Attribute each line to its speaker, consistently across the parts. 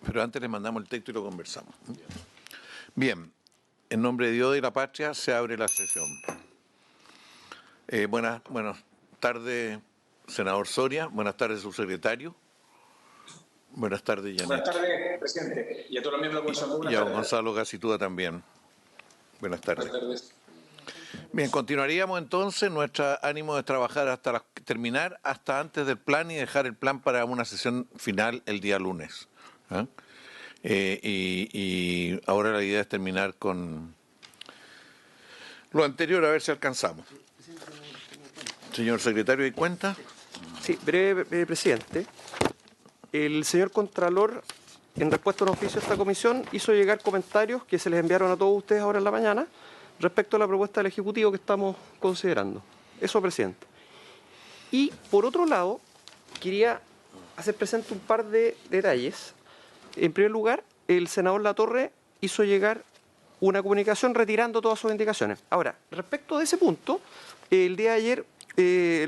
Speaker 1: Pero antes le mandamos el texto y lo conversamos. Bien, en nombre de Dios y la patria se abre la sesión. Buenas tardes, senador Soria. Buenas tardes, subsecretario. Buenas tardes, Janet.
Speaker 2: Buenas tardes, presidente. Y a todos los miembros del Consejo.
Speaker 1: Y a Gonzalo Gacitúa también. Buenas tardes.
Speaker 2: Buenas tardes.
Speaker 1: Bien, continuaríamos entonces. Nuestro ánimo es trabajar hasta terminar hasta antes del plan y dejar el plan para una sesión final el día lunes. Y ahora la idea es terminar con lo anterior, a ver si alcanzamos. Señor secretario, ¿hay cuenta?
Speaker 3: Sí, breve, presidente. El señor Contralor, en respuesta a un oficio de esta comisión, hizo llegar comentarios que se les enviaron a todos ustedes ahora en la mañana respecto a la propuesta del Ejecutivo que estamos considerando. Eso, presidente. Y, por otro lado, quería hacer presente un par de detalles. En primer lugar, el senador Latorre hizo llegar una comunicación retirando todas sus indicaciones. Ahora, respecto de ese punto, el día de ayer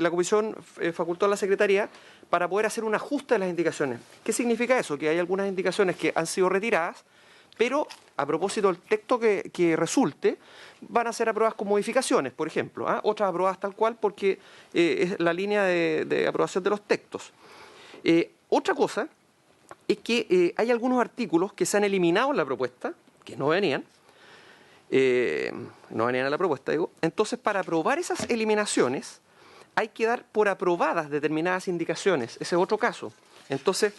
Speaker 3: la comisión facultó a la Secretaría para poder hacer un ajuste de las indicaciones. ¿Qué significa eso? Que hay algunas indicaciones que han sido retiradas, pero a propósito del texto que resulte, van a ser aprobadas con modificaciones, por ejemplo. Otras aprobadas tal cual porque es la línea de aprobación de los textos. Otra cosa es que hay algunos artículos que se han eliminado en la propuesta, que no venían a la propuesta, digo. Entonces, para aprobar esas eliminaciones, hay que dar por aprobadas determinadas indicaciones. Ese es otro caso. Entonces,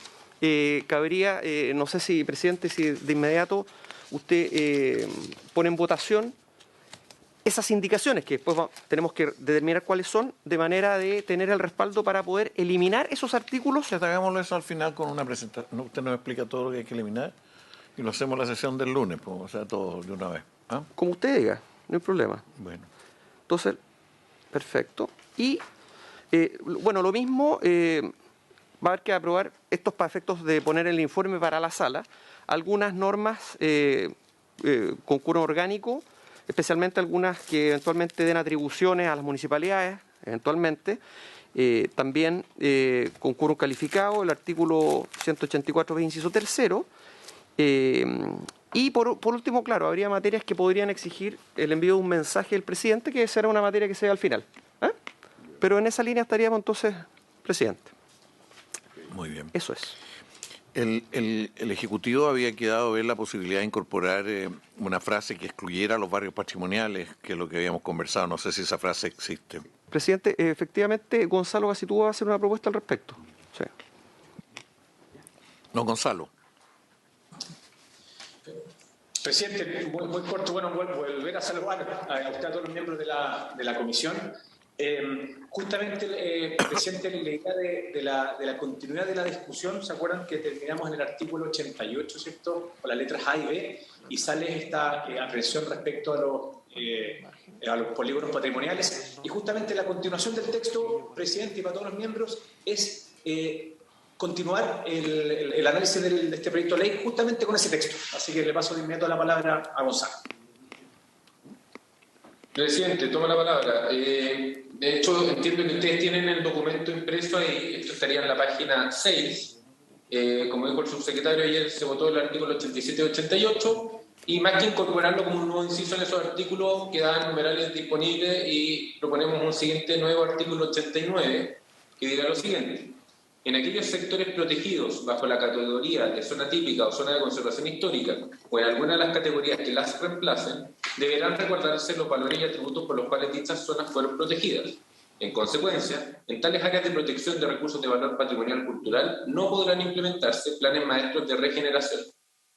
Speaker 3: cabría, no sé si, presidente, si de inmediato usted pone en votación esas indicaciones, que después tenemos que determinar cuáles son, de manera de tener el respaldo para poder eliminar esos artículos.
Speaker 1: Hagámoslo eso al final con una presentación. Usted nos explica todo lo que hay que eliminar y lo hacemos en la sesión del lunes, pues, o sea, todo de una vez.
Speaker 3: Como usted diga, no hay problema.
Speaker 1: Bueno.
Speaker 3: Entonces, perfecto. Y, bueno, lo mismo, va a haber que aprobar estos para efectos de poner el informe para la sala, algunas normas con quórum orgánico, especialmente algunas que eventualmente den atribuciones a las municipalidades, eventualmente, también con quórum calificado, el artículo 184, inciso tercero, y por último, claro, habría materias que podrían exigir el envío de un mensaje del presidente, que será una materia que se ve al final. Pero en esa línea estaríamos entonces, presidente.
Speaker 1: Muy bien.
Speaker 3: Eso es.
Speaker 1: El Ejecutivo había quedado a ver la posibilidad de incorporar una frase que excluyera los barrios patrimoniales, que es lo que habíamos conversado. No sé si esa frase existe.
Speaker 3: Presidente, efectivamente, Gonzalo Gacitúa va a hacer una propuesta al respecto. Sí.
Speaker 1: No, Gonzalo.
Speaker 2: Presidente, muy corto, bueno, volver a saludar a usted, a todos los miembros de la comisión. Justamente, presidente, la idea de la continuidad de la discusión, ¿se acuerdan que terminamos en el artículo 88, ¿cierto? Con las letras A y B, y sale esta aprehensión respecto a los polígonos patrimoniales? Y justamente la continuación del texto, presidente, y para todos los miembros, es continuar el análisis de este proyecto de ley justamente con ese texto. Así que le paso de inmediato la palabra a Gonzalo.
Speaker 4: Presidente, toma la palabra. De hecho, entiendo que ustedes tienen el documento impreso y esto estaría en la página 6. Como dijo el subsecretario, ayer se votó el artículo 87 y 88, y más que incorporarlo como un nuevo inciso en esos artículos, quedan numerales disponibles y proponemos un siguiente nuevo artículo 89, que dirá lo siguiente. En aquellos sectores protegidos bajo la categoría de zona típica o zona de conservación histórica, o en alguna de las categorías que las reemplacen, deberán recordarse los valores y atributos por los cuales dichas zonas fueron protegidas. En consecuencia, en tales áreas de protección de recursos de valor patrimonial cultural no podrán implementarse planes maestros de regeneración.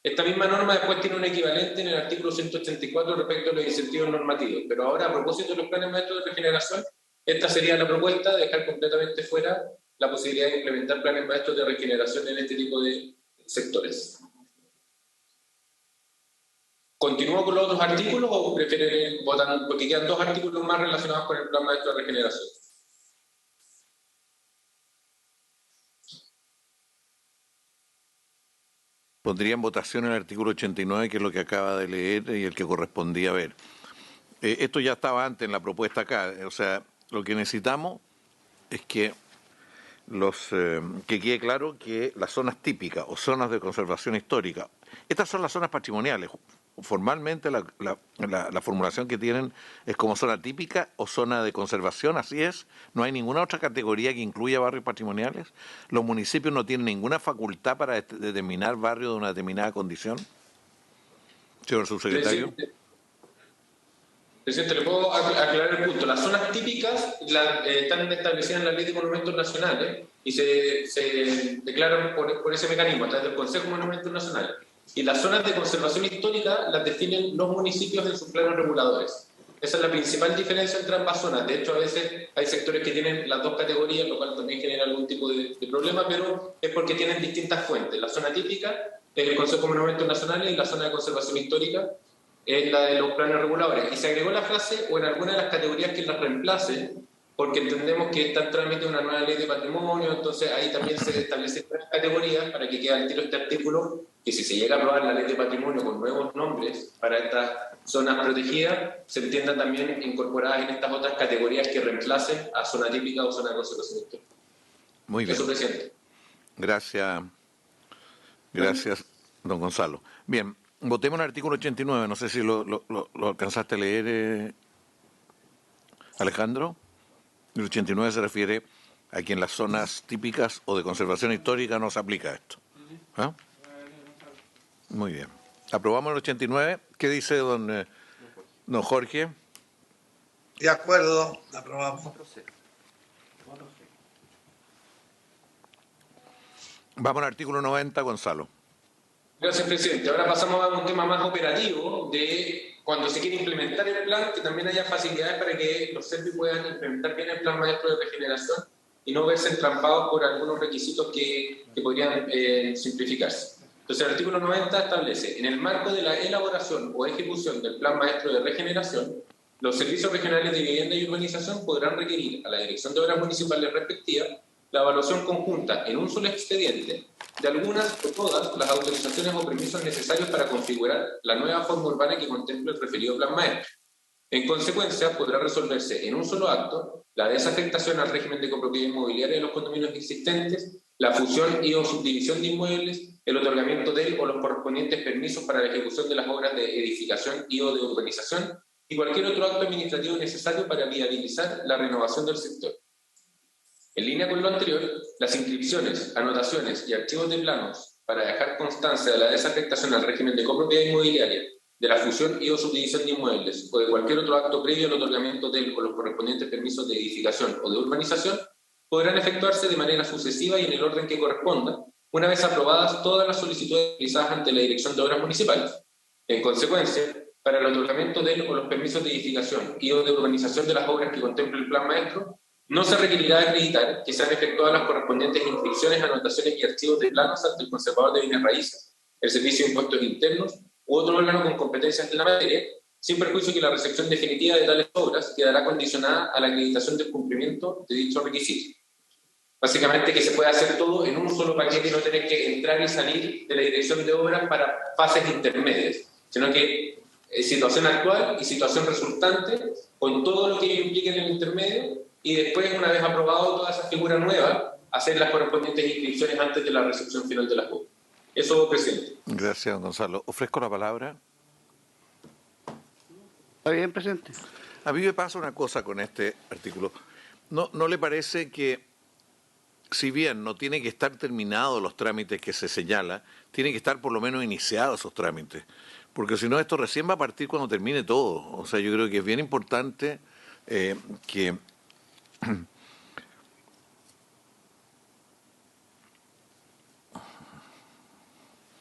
Speaker 4: Esta misma norma después tiene un equivalente en el artículo 184 respecto a los incentivos normativos, pero ahora, a propósito de los planes maestros de regeneración, esta sería la propuesta de dejar completamente fuera la posibilidad de implementar planes maestros de regeneración en este tipo de sectores. ¿Continúo con los otros artículos o prefieren votar? Porque quedan dos artículos más relacionados con el plan maestro de regeneración.
Speaker 1: Pondría en votación el artículo 89, que es lo que acaba de leer y el que correspondía ver. Esto ya estaba antes en la propuesta acá. O sea, lo que necesitamos es que que quede claro que las zonas típicas o zonas de conservación histórica, estas son las zonas patrimoniales. Formalmente la formulación que tienen es como zona típica o zona de conservación, así es. No hay ninguna otra categoría que incluya barrios patrimoniales. Los municipios no tienen ninguna facultad para determinar barrios de una determinada condición. Señor subsecretario.
Speaker 4: Presidente, le puedo aclarar el punto. Las zonas típicas están establecidas en la Ley de Monumentos Nacionales y se declaran por ese mecanismo, a través del Consejo de Monumentos Nacionales. Y las zonas de conservación histórica las definen los municipios en sus planos reguladores. Esa es la principal diferencia entre ambas zonas. De hecho, a veces hay sectores que tienen las dos categorías, lo cual también genera algún tipo de problema, pero es porque tienen distintas fuentes. La zona típica es el Consejo de Monumentos Nacionales y la zona de conservación histórica es la de los planes reguladores. Y se agregó la frase o en alguna de las categorías que las reemplace, porque entendemos que está en trámite una nueva ley de patrimonio, entonces ahí también se establecen tres categorías para que quede al tiro este artículo, que si se llega a aprobar la ley de patrimonio con nuevos nombres para estas zonas protegidas, se entiendan también incorporadas en estas otras categorías que reemplacen a zona típica o zona de conservación histórica.
Speaker 1: Muy bien.
Speaker 4: Eso, presidente.
Speaker 1: Gracias, don Gonzalo. Bien, votemos el artículo 89, no sé si lo alcanzaste a leer, Alejandro. El 89 se refiere a que en las zonas típicas o de conservación histórica no se aplica esto. ¿Ah? Muy bien. Aprobamos el 89. ¿Qué dice don Jorge?
Speaker 5: De acuerdo, aprobamos.
Speaker 1: Vamos al artículo 90, Gonzalo.
Speaker 4: Gracias, presidente. Ahora pasamos a un tema más operativo de cuando se quiere implementar el plan, que también haya facilidades para que los CEPI puedan implementar bien el plan maestro de regeneración y no verse entrampados por algunos requisitos que podrían simplificarse. Entonces, el artículo 90 establece, en el marco de la elaboración o ejecución del plan maestro de regeneración, los servicios regionales de vivienda y urbanización podrán requerir a la Dirección de Obras Municipales respectiva la evaluación conjunta en un solo expediente de algunas o todas las autorizaciones o permisos necesarios para configurar la nueva forma urbana que contemple el referido plan maestro. En consecuencia, podrá resolverse en un solo acto la desafectación al régimen de copropiedad inmobiliaria de los condominios existentes, la fusión y o subdivisión de inmuebles, el otorgamiento de o los correspondientes permisos para la ejecución de las obras de edificación y o de urbanización y cualquier otro acto administrativo necesario para viabilizar la renovación del sector. En línea con lo anterior, las inscripciones, anotaciones y archivos de planos para dejar constancia de la desafectación al régimen de copropiedad inmobiliaria, de la fusión y o subdivisión de inmuebles o de cualquier otro acto previo al otorgamiento del o los correspondientes permisos de edificación o de urbanización podrán efectuarse de manera sucesiva y en el orden que corresponda, una vez aprobadas todas las solicitudes realizadas ante la Dirección de Obras Municipales. En consecuencia, para el otorgamiento del o los permisos de edificación y o de urbanización de las obras que contemple el plan maestro, no se requerirá acreditar que se han efectuado las correspondientes inscripciones, anotaciones y archivos de planos ante el conservador de bienes raíces, el Servicio de Impuestos Internos u otro órgano con competencias en la materia, sin perjuicio que la recepción definitiva de tales obras quedará condicionada a la acreditación del cumplimiento de dicho requisito. Básicamente que se puede hacer todo en un solo paquete y no tener que entrar y salir de la dirección de obras para fases intermedias, sino que situación actual y situación resultante, con todo lo que ello implica en el intermedio, y después, una vez aprobado toda esa figura nueva, hacer las correspondientes inscripciones antes de la recepción final de las obras. Eso, presidente.
Speaker 1: Gracias, don Gonzalo. Ofrezco la palabra.
Speaker 6: Está bien, presidente.
Speaker 1: A mí me pasa una cosa con este artículo. ¿No le parece que, si bien no tiene que estar terminados los trámites que se señala, tiene que estar por lo menos iniciados esos trámites? Porque si no, esto recién va a partir cuando termine todo. O sea, yo creo que es bien importante que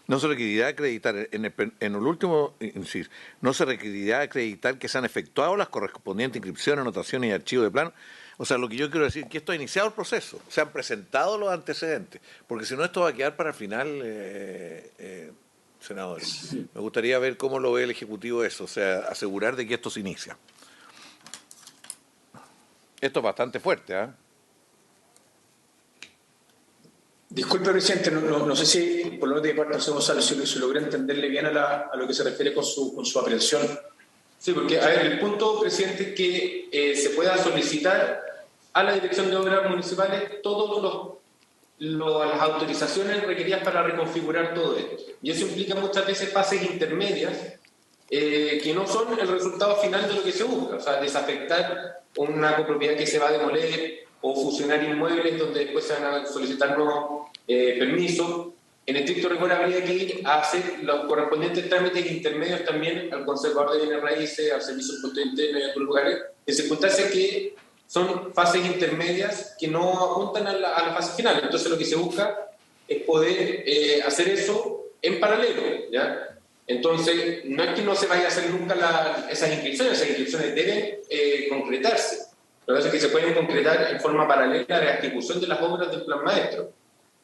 Speaker 1: no se requerirá acreditar, en el último inciso, no se requerirá acreditar que se han efectuado las correspondientes inscripciones, anotaciones y archivos de plano. O sea, lo que yo quiero decir es que esto ha iniciado el proceso, se han presentado los antecedentes, porque si no esto va a quedar para el final, senadores. Me gustaría ver cómo lo ve el Ejecutivo eso, o sea, asegurar de que esto se inicia. Esto es bastante fuerte, ¿ah?
Speaker 2: Disculpe, presidente, no sé si por lo menos de parte de José Gonzalo, si logré entenderle bien a lo que se refiere con su aprehensión.
Speaker 4: Sí, porque, a ver, el punto, presidente, es que se pueda solicitar a la Dirección de Obras Municipales todas las autorizaciones requeridas para reconfigurar todo esto. Y eso implica muchas veces fases intermedias que no son el resultado final de lo que se busca, o sea, desafectar una copropiedad que se va a demoler o fusionar inmuebles donde después se van a solicitar nuevos permisos. En estricto rigor habría que ir a hacer los correspondientes trámites intermedios también al conservador de bienes raíces, al servicio de impuesto interno y a otros lugares, en circunstancias que son fases intermedias que no apuntan a la fase final. Entonces lo que se busca es poder hacer eso en paralelo, ¿ya? Entonces, no es que no se vaya a hacer nunca esas inscripciones deben concretarse. Lo que pasa es que se pueden concretar en forma paralela a la ejecución de las obras del plan maestro.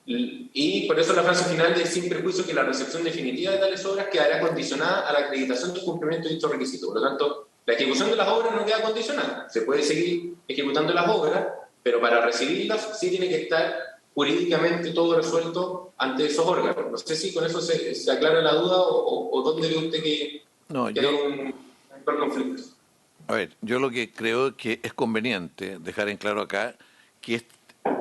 Speaker 4: Y por eso la frase final es sin perjuicio que la recepción definitiva de tales obras quedará condicionada a la acreditación del cumplimiento de dichos requisitos. Por lo tanto, la ejecución de las obras no queda condicionada. Se puede seguir ejecutando las obras, pero para recibirlas sí tiene que estar jurídicamente todo resuelto ante esos órganos. No sé si con eso se aclara la duda o dónde ve usted que hay un conflicto.
Speaker 1: A ver, yo lo que creo es que es conveniente dejar en claro acá que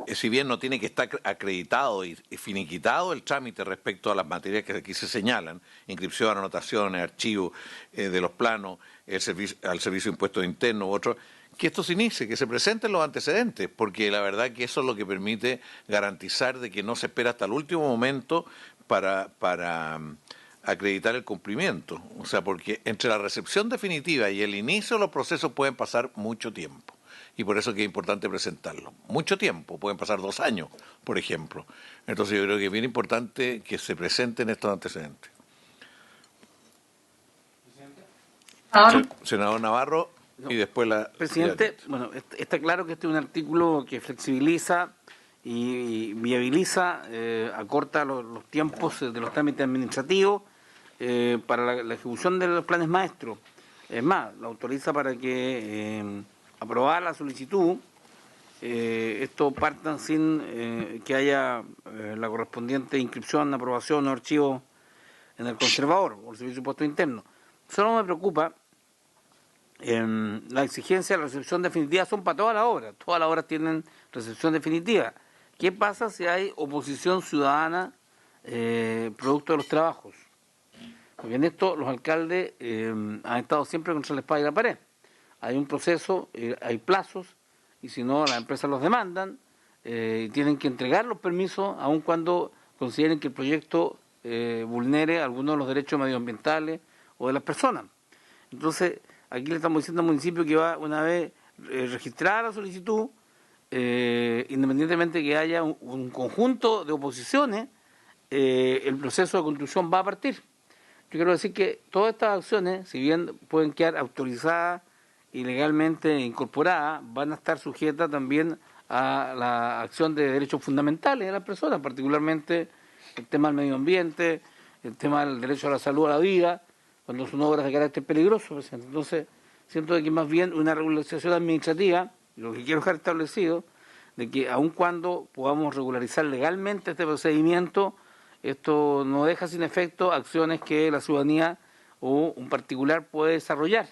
Speaker 1: si bien no tiene que estar acreditado y finiquitado el trámite respecto a las materias que aquí se señalan, inscripción, anotaciones, archivo de los planos, al servicio de impuestos internos u otros, que esto se inicie, que se presenten los antecedentes, porque la verdad que eso es lo que permite garantizar de que no se espera hasta el último momento para acreditar el cumplimiento. O sea, porque entre la recepción definitiva y el inicio de los procesos pueden pasar mucho tiempo. Y por eso que es importante presentarlo. Mucho tiempo, pueden pasar 2 años, por ejemplo. Entonces yo creo que es bien importante que se presenten estos antecedentes. Senador Navarro.
Speaker 6: No,
Speaker 1: y después la...
Speaker 6: Presidente, bueno, está claro que este es un artículo que flexibiliza y viabiliza, acorta los tiempos de los trámites administrativos para la ejecución de los planes maestros. Es más, lo autoriza para que aprobar la solicitud, esto partan sin que haya la correspondiente inscripción, aprobación o archivo en el conservador o el servicio de impuesto interno. Solo me preocupa la exigencia de la recepción definitiva son para todas las obras tienen recepción definitiva. ¿Qué pasa si hay oposición ciudadana producto de los trabajos? Porque en esto los alcaldes han estado siempre contra la espada y la pared. Hay un proceso, hay plazos, y si no las empresas los demandan, tienen que entregar los permisos aun cuando consideren que el proyecto vulnere algunos de los derechos medioambientales o de las personas. Entonces, aquí le estamos diciendo al municipio que va, una vez registrada la solicitud, independientemente que haya un conjunto de oposiciones, el proceso de construcción va a partir. Yo quiero decir que todas estas acciones, si bien pueden quedar autorizadas y legalmente incorporadas, van a estar sujetas también a la acción de derechos fundamentales de las personas, particularmente el tema del medio ambiente, el tema del derecho a la salud, a la vida, cuando son obras de carácter peligroso, presidente. Entonces, siento que más bien una regularización administrativa, lo que quiero dejar establecido, de que aun cuando podamos regularizar legalmente este procedimiento, esto no deja sin efecto acciones que la ciudadanía o un particular puede desarrollar.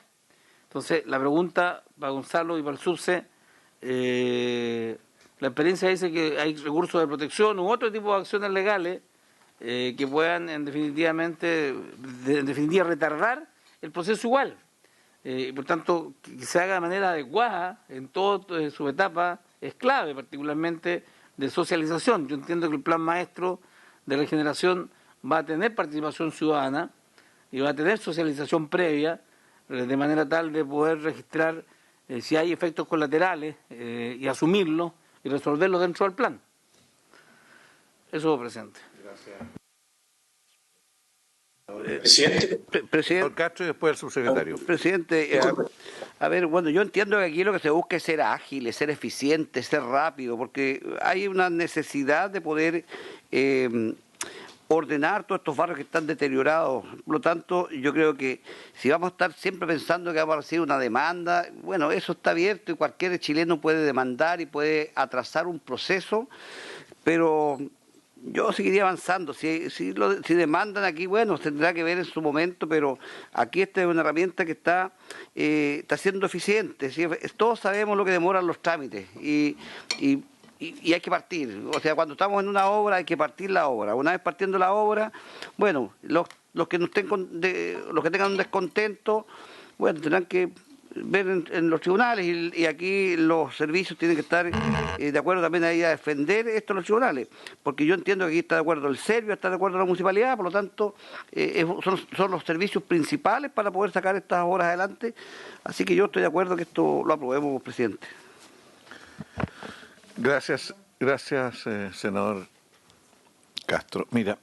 Speaker 6: Entonces, la pregunta para Gonzalo y para el subse, la experiencia dice que hay recursos de protección u otro tipo de acciones legales que puedan en definitiva retardar el proceso igual. Por tanto, que se haga de manera adecuada en toda su etapa es clave, particularmente de socialización. Yo entiendo que el plan maestro de regeneración va a tener participación ciudadana y va a tener socialización previa, de manera tal de poder registrar si hay efectos colaterales y asumirlos y resolverlos dentro del plan. Eso, presidente.
Speaker 2: Presidente.
Speaker 1: Presidente Castro y después el subsecretario.
Speaker 7: Presidente, a ver, bueno, yo entiendo que aquí lo que se busca es ser ágil, ser eficiente, ser rápido, porque hay una necesidad de poder ordenar todos estos barrios que están deteriorados. Por lo tanto, yo creo que si vamos a estar siempre pensando que vamos a recibir una demanda, bueno, eso está abierto y cualquier chileno puede demandar y puede atrasar un proceso, pero Yo seguiría avanzando. Si demandan aquí, bueno, tendrá que ver en su momento, pero aquí esta es una herramienta que está siendo eficiente. ¿Sí? Todos sabemos lo que demoran los trámites y hay que partir. O sea, cuando estamos en una obra hay que partir la obra. Una vez partiendo la obra, bueno, los que no estén los que tengan un descontento, bueno, tendrán que ver en los tribunales y aquí los servicios tienen que estar de acuerdo también ahí a defender esto en los tribunales, porque yo entiendo que aquí está de acuerdo el serbio, está de acuerdo la municipalidad, por lo tanto son los servicios principales para poder sacar estas obras adelante, así que yo estoy de acuerdo que esto lo aprobemos, presidente.
Speaker 1: Gracias, senador Castro. Mira,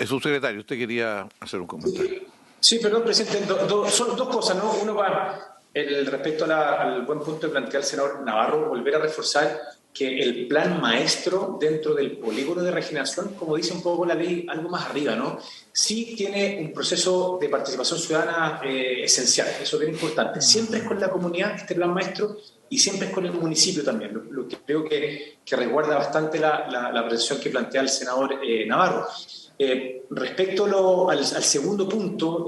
Speaker 1: subsecretario, usted quería hacer un comentario.
Speaker 2: Sí, perdón, presidente. Son dos cosas, ¿no? Uno va respecto al buen punto que plantea el senador Navarro, volver a reforzar que el plan maestro dentro del polígono de regeneración, como dice un poco la ley, algo más arriba, ¿no? Sí tiene un proceso de participación ciudadana esencial, eso es bien importante. Siempre es con la comunidad este plan maestro y siempre es con el municipio también, lo que creo que resguarda bastante la apreciación que plantea el senador Navarro. Respecto al segundo punto,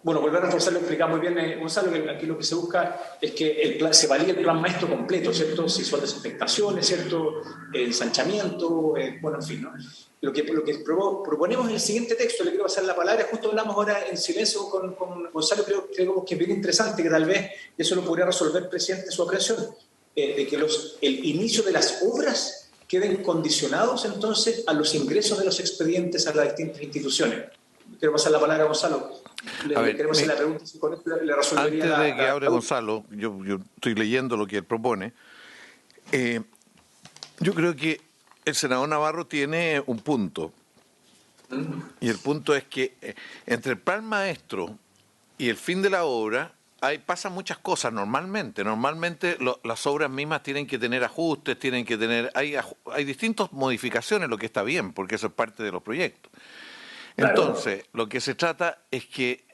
Speaker 2: bueno, volver a reforzar, lo explicaba muy bien Gonzalo, que aquí lo que se busca es que se valide el plan maestro completo, ¿cierto? Si son desinfectaciones, ¿cierto? Ensanchamiento, bueno, en fin, ¿no? Lo que proponemos en el siguiente texto, le quiero pasar la palabra, justo hablamos ahora en silencio con Gonzalo, creo que es bien interesante, que tal vez eso lo podría resolver, presidente, su apreciación, de que el inicio de las obras queden condicionados entonces a los ingresos de los expedientes a las distintas instituciones. Quiero pasar la palabra a Gonzalo. Queremos hacer la pregunta si con esto le resolvería.
Speaker 1: Antes de que hable Gonzalo, yo estoy leyendo lo que él propone. Yo creo que el senador Navarro tiene un punto. Y el punto es que entre el plan maestro y el fin de la obra pasan muchas cosas normalmente. Normalmente las obras mismas tienen que tener ajustes, hay distintas modificaciones, lo que está bien, porque eso es parte de los proyectos. Entonces, lo que se trata es que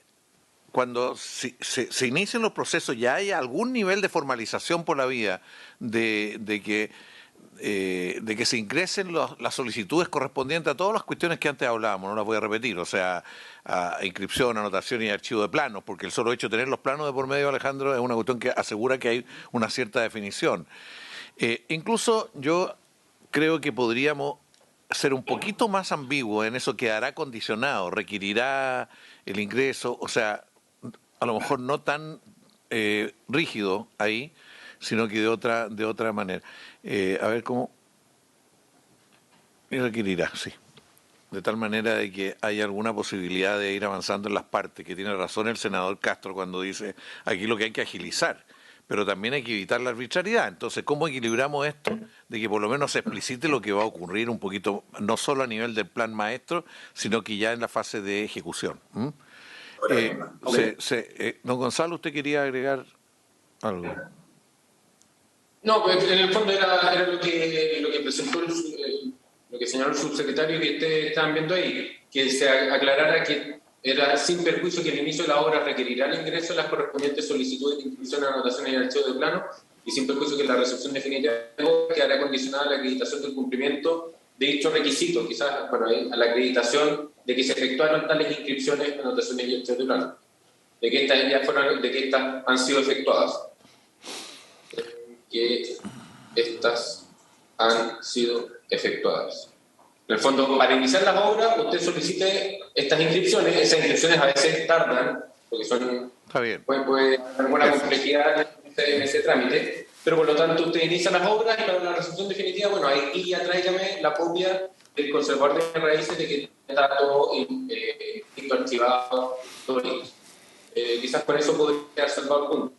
Speaker 1: cuando se inician los procesos ya haya algún nivel de formalización por la vía de que se ingresen las solicitudes correspondientes a todas las cuestiones que antes hablábamos, no las voy a repetir, o sea, a inscripción, anotación y archivo de planos, porque el solo hecho de tener los planos de por medio, Alejandro, es una cuestión que asegura que hay una cierta definición. Incluso yo creo que podríamos ser un poquito más ambiguo en eso, quedará condicionado, requerirá el ingreso, o sea, a lo mejor no tan rígido ahí, sino que de otra manera. A ver cómo requerirá, sí. De tal manera de que hay alguna posibilidad de ir avanzando en las partes, que tiene razón el senador Castro cuando dice aquí lo que hay que agilizar, pero también hay que evitar la arbitrariedad. Entonces, ¿cómo equilibramos esto? De que por lo menos se explicite lo que va a ocurrir un poquito, no solo a nivel del plan maestro, sino que ya en la fase de ejecución. Don Gonzalo, ¿usted quería agregar algo?
Speaker 4: No, pues en el fondo era lo que presentó lo que señaló el subsecretario que ustedes estaban viendo ahí, que se aclarara que era sin perjuicio que el inicio de la obra requerirá el ingreso de las correspondientes solicitudes de inscripción, anotaciones y archivo de plano, y sin perjuicio que la recepción definitiva quedará condicionada a la acreditación del cumplimiento de dicho requisito, quizás a la acreditación de que se efectuaron tales inscripciones, anotaciones y archivos de plano, de que estas han sido efectuadas. Que estas han sido efectuadas. En el fondo, para iniciar las obras, usted solicite estas inscripciones. Esas inscripciones a veces tardan, porque puede haber alguna complejidad en ese trámite, pero por lo tanto usted inicia las obras y para la recepción definitiva, bueno, ahí ya tráigame la copia del conservador de raíces de que está todo archivado, todo listo. Quizás por eso podría salvar el punto.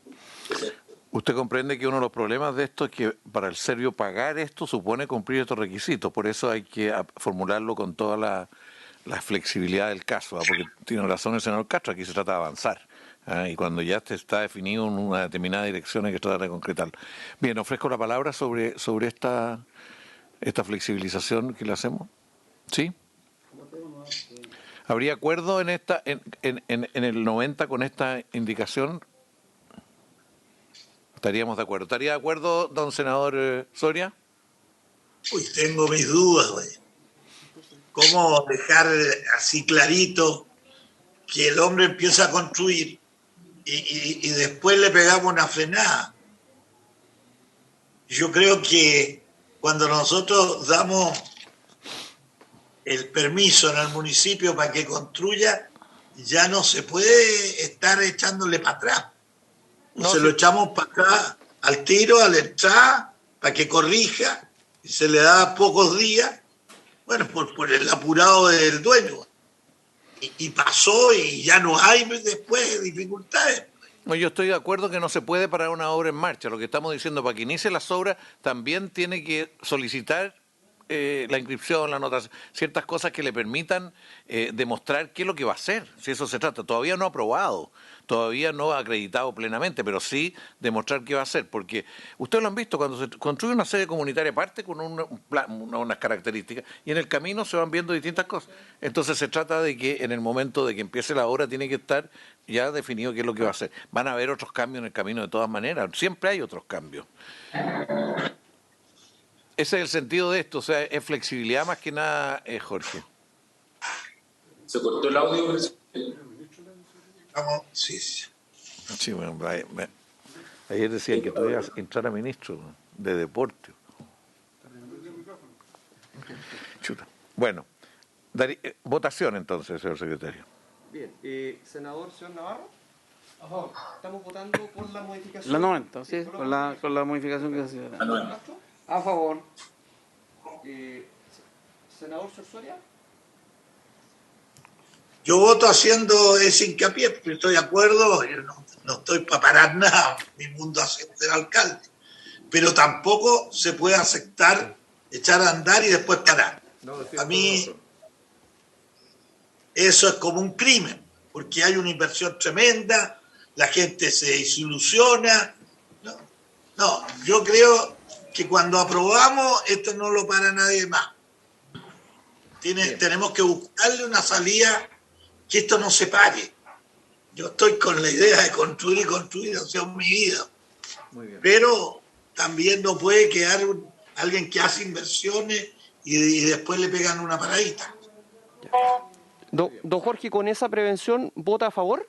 Speaker 1: Usted comprende que uno de los problemas de esto es que para el serbio pagar esto supone cumplir estos requisitos, por eso hay que formularlo con toda la flexibilidad del caso, porque tiene razón el senador Castro, aquí se trata de avanzar, y cuando ya está definido en una determinada dirección hay que tratar de concretarlo. Bien, ofrezco la palabra sobre esta flexibilización que le hacemos. ¿Sí? ¿Habría acuerdo en el 90 con esta indicación? ¿Estaríamos de acuerdo? ¿Estaría de acuerdo, don senador Soria?
Speaker 5: Uy, tengo mis dudas, güey. cómo dejar así clarito que el hombre empieza a construir y después le pegamos una frenada. Yo creo que cuando nosotros damos el permiso en el municipio para que construya, ya no se puede estar echándole para atrás. Lo echamos para atrás al tiro, al entrar, para que corrija, y se le da pocos días, bueno, por el apurado del dueño. Y pasó y ya no hay después dificultades.
Speaker 1: No, yo estoy de acuerdo que no se puede parar una obra en marcha. Lo que estamos diciendo, para que inicie las obras, también tiene que solicitar la inscripción, la anotación, ciertas cosas que le permitan demostrar qué es lo que va a hacer, si eso se trata. Todavía no aprobado, todavía no acreditado plenamente, pero sí demostrar qué va a hacer, porque ustedes lo han visto, cuando se construye una sede comunitaria parte con unas características y en el camino se van viendo distintas cosas. Entonces se trata de que en el momento de que empiece la obra tiene que estar ya definido qué es lo que va a hacer. Van a haber otros cambios en el camino de todas maneras, siempre hay otros cambios. Ese es el sentido de esto, o sea, es flexibilidad más que nada, Jorge.
Speaker 4: ¿Se cortó el audio?
Speaker 5: Vamos, sí.
Speaker 1: Sí, bueno, ayer decían que tú ibas a entrar a ministro de deporte. Chuta. Bueno, votación entonces, señor secretario.
Speaker 3: Bien, senador, señor Navarro. Estamos votando por la modificación.
Speaker 6: La 90, sí, con la modificación que se hace.
Speaker 2: La 90.
Speaker 6: A favor.
Speaker 3: Senador Cersoria.
Speaker 5: Yo voto haciendo ese hincapié, porque estoy de acuerdo, yo no estoy para parar nada, mi mundo hace ser alcalde, pero tampoco se puede aceptar echar a andar y después parar. A mí eso es como un crimen, porque hay una inversión tremenda, la gente se desilusiona. No, yo creo que cuando aprobamos esto no lo para nadie más. Tenemos que buscarle una salida que esto no se pare. Yo estoy con la idea de construir y construir, o sea, mi vida.
Speaker 1: Muy bien.
Speaker 5: Pero también no puede quedar alguien que hace inversiones y después le pegan una paradita.
Speaker 3: Don Jorge, ¿con esa prevención vota a favor?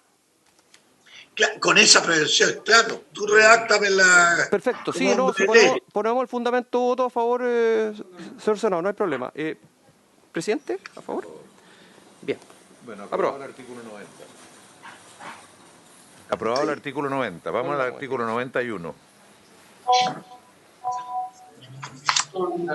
Speaker 5: Con esa prevención, claro. Tú redáctame la...
Speaker 3: Perfecto, sí,
Speaker 5: como
Speaker 3: no,
Speaker 5: de ley.
Speaker 3: ponemos el fundamento voto a favor, señor senador, no hay problema. Presidente, a favor. Bien.
Speaker 1: Bueno, aprobado el artículo 90. Aprobado el artículo 90. Vamos al artículo 91.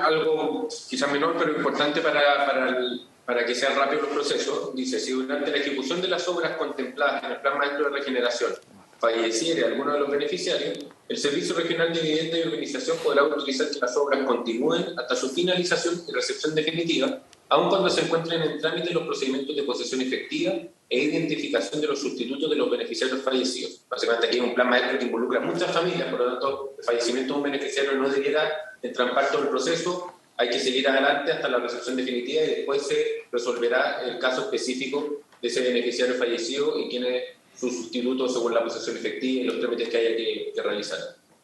Speaker 4: Algo quizás menor, pero importante para que sean rápidos los procesos. Dice, si durante la ejecución de las obras contempladas en el Plan Maestro de Regeneración falleciere alguno de los beneficiarios, el Servicio Regional de Vivienda y Organización podrá autorizar que las obras continúen hasta su finalización y recepción definitiva, aun cuando se encuentren en trámite los procedimientos de posesión efectiva e identificación de los sustitutos de los beneficiarios fallecidos. Básicamente aquí hay un plan maestro que involucra a muchas familias, por lo tanto el fallecimiento de un beneficiario no debiera entrampar todo el proceso, hay que seguir adelante hasta la recepción definitiva y después se resolverá el caso específico de ese beneficiario fallecido y quién es su sustituto según la posesión efectiva y los trámites que haya que realizar.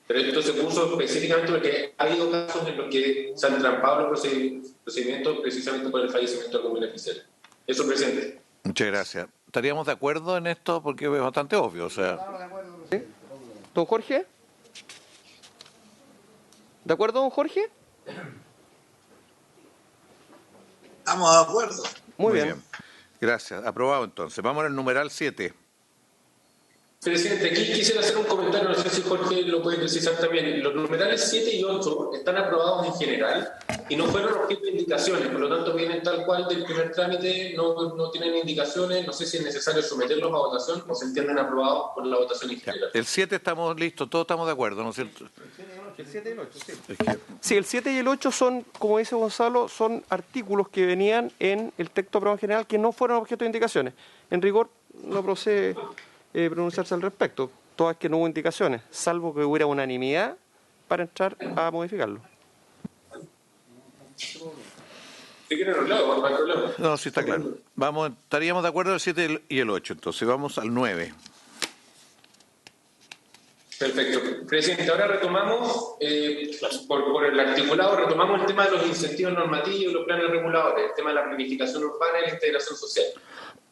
Speaker 4: Pero esto se puso específicamente porque ha habido casos en los que se han trampado los procedimientos precisamente por el fallecimiento de algún beneficiario. Eso, presidente.
Speaker 1: Muchas gracias. ¿Estaríamos de acuerdo en esto? Porque es bastante obvio. O sea,
Speaker 3: ¿Sí? ¿Don Jorge? ¿De acuerdo, don Jorge?
Speaker 5: Estamos de acuerdo.
Speaker 3: Muy bien.
Speaker 1: Gracias. Aprobado entonces. Vamos al numeral 7.
Speaker 4: Presidente, aquí quisiera hacer un comentario, no sé si Jorge lo puede precisar también. Los numerales 7 y 8 están aprobados en general y no fueron objeto de indicaciones, por lo tanto vienen tal cual del primer trámite, no tienen indicaciones, no sé si es necesario someterlos a votación o se entienden aprobados por la votación en general.
Speaker 1: El 7 estamos listos, todos estamos de acuerdo, ¿no es cierto?
Speaker 3: El 7 y el 8, sí. Sí, el 7 y el 8 son, como dice Gonzalo, son artículos que venían en el texto aprobado en general que no fueron objeto de indicaciones. En rigor, no procede pronunciarse al respecto, todas que no hubo indicaciones, salvo que hubiera unanimidad para entrar a modificarlo.
Speaker 4: Si quieren los lados, no hay problema.
Speaker 1: No, sí está claro. Estaríamos de acuerdo el 7 y el 8, entonces vamos al 9.
Speaker 4: Perfecto. Presidente, ahora retomamos, por el articulado, retomamos el tema de los incentivos normativos, los planes reguladores, el tema de la planificación urbana y la integración social.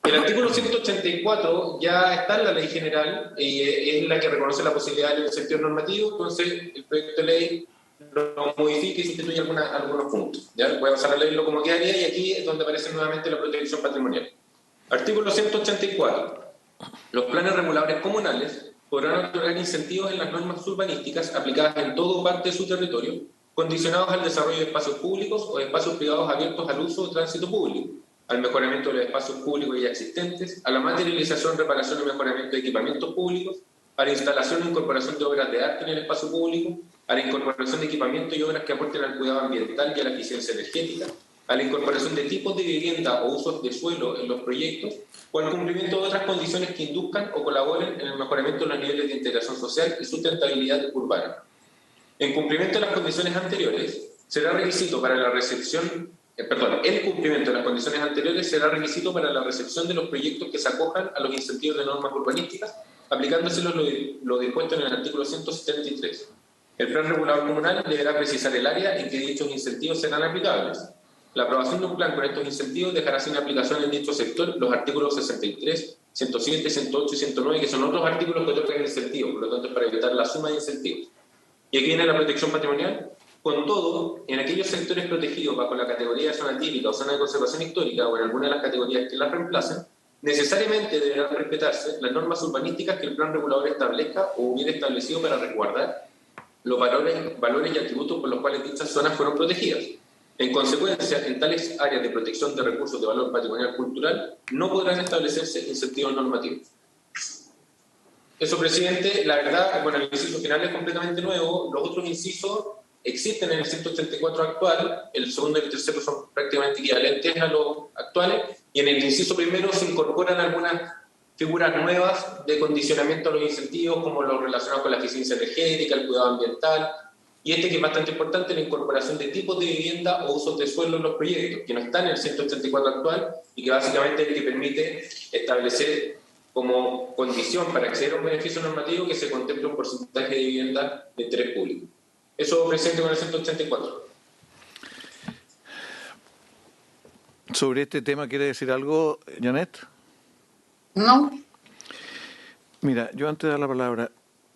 Speaker 4: El artículo 184 ya está en la ley general y es la que reconoce la posibilidad de los incentivos normativos, entonces el proyecto de ley lo modifica y sustituye algunos puntos. ¿Ya? Voy a pasar a leerlo como quedaría y aquí es donde aparece nuevamente la protección patrimonial. Artículo 184. Los planes reguladores comunales podrán otorgar incentivos en las normas urbanísticas aplicadas en todo o parte de su territorio, condicionados al desarrollo de espacios públicos o de espacios privados abiertos al uso o tránsito público, al mejoramiento de los espacios públicos ya existentes, a la materialización, reparación y mejoramiento de equipamientos públicos, a la instalación e incorporación de obras de arte en el espacio público, a la incorporación de equipamientos y obras que aporten al cuidado ambiental y a la eficiencia energética, a la incorporación de tipos de vivienda o usos de suelo en los proyectos, o al cumplimiento de otras condiciones que induzcan o colaboren en el mejoramiento de los niveles de integración social y sustentabilidad urbana. En cumplimiento de las condiciones anteriores, será requisito para la recepción, el cumplimiento de las condiciones anteriores será requisito para la recepción de los proyectos que se acojan a los incentivos de normas urbanísticas, aplicándoselos lo dispuesto en el artículo 173. El plan regulador comunal deberá precisar el área en que dichos incentivos serán aplicables. La aprobación de un plan con estos incentivos dejará sin aplicación en dicho sector los artículos 63, 107, 108 y 109, que son otros artículos que otorgan incentivos, por lo tanto es para evitar la suma de incentivos. Y aquí viene la protección patrimonial. Con todo, en aquellos sectores protegidos bajo la categoría de zona típica o zona de conservación histórica o en alguna de las categorías que las reemplacen, necesariamente deberán respetarse las normas urbanísticas que el plan regulador establezca o hubiera establecido para resguardar los valores y atributos por los cuales dichas zonas fueron protegidas. En consecuencia, en tales áreas de protección de recursos de valor patrimonial cultural no podrán establecerse incentivos normativos. Eso, presidente, la verdad, bueno, el inciso final es completamente nuevo. Los otros incisos existen en el 184 actual, el segundo y el tercero son prácticamente equivalentes a los actuales, y en el inciso primero se incorporan algunas figuras nuevas de condicionamiento a los incentivos, como los relacionados con la eficiencia energética, el cuidado ambiental, y que es bastante importante, la incorporación de tipos de vivienda o usos de suelo en los proyectos, que no están en el 184 actual y que básicamente es el que permite establecer como condición para acceder a un beneficio normativo que se contemple un porcentaje de vivienda de interés público. Eso, presidente, con el 184.
Speaker 1: ¿Sobre este tema quiere decir algo, Janet?
Speaker 8: No.
Speaker 1: Mira, yo antes de dar la palabra,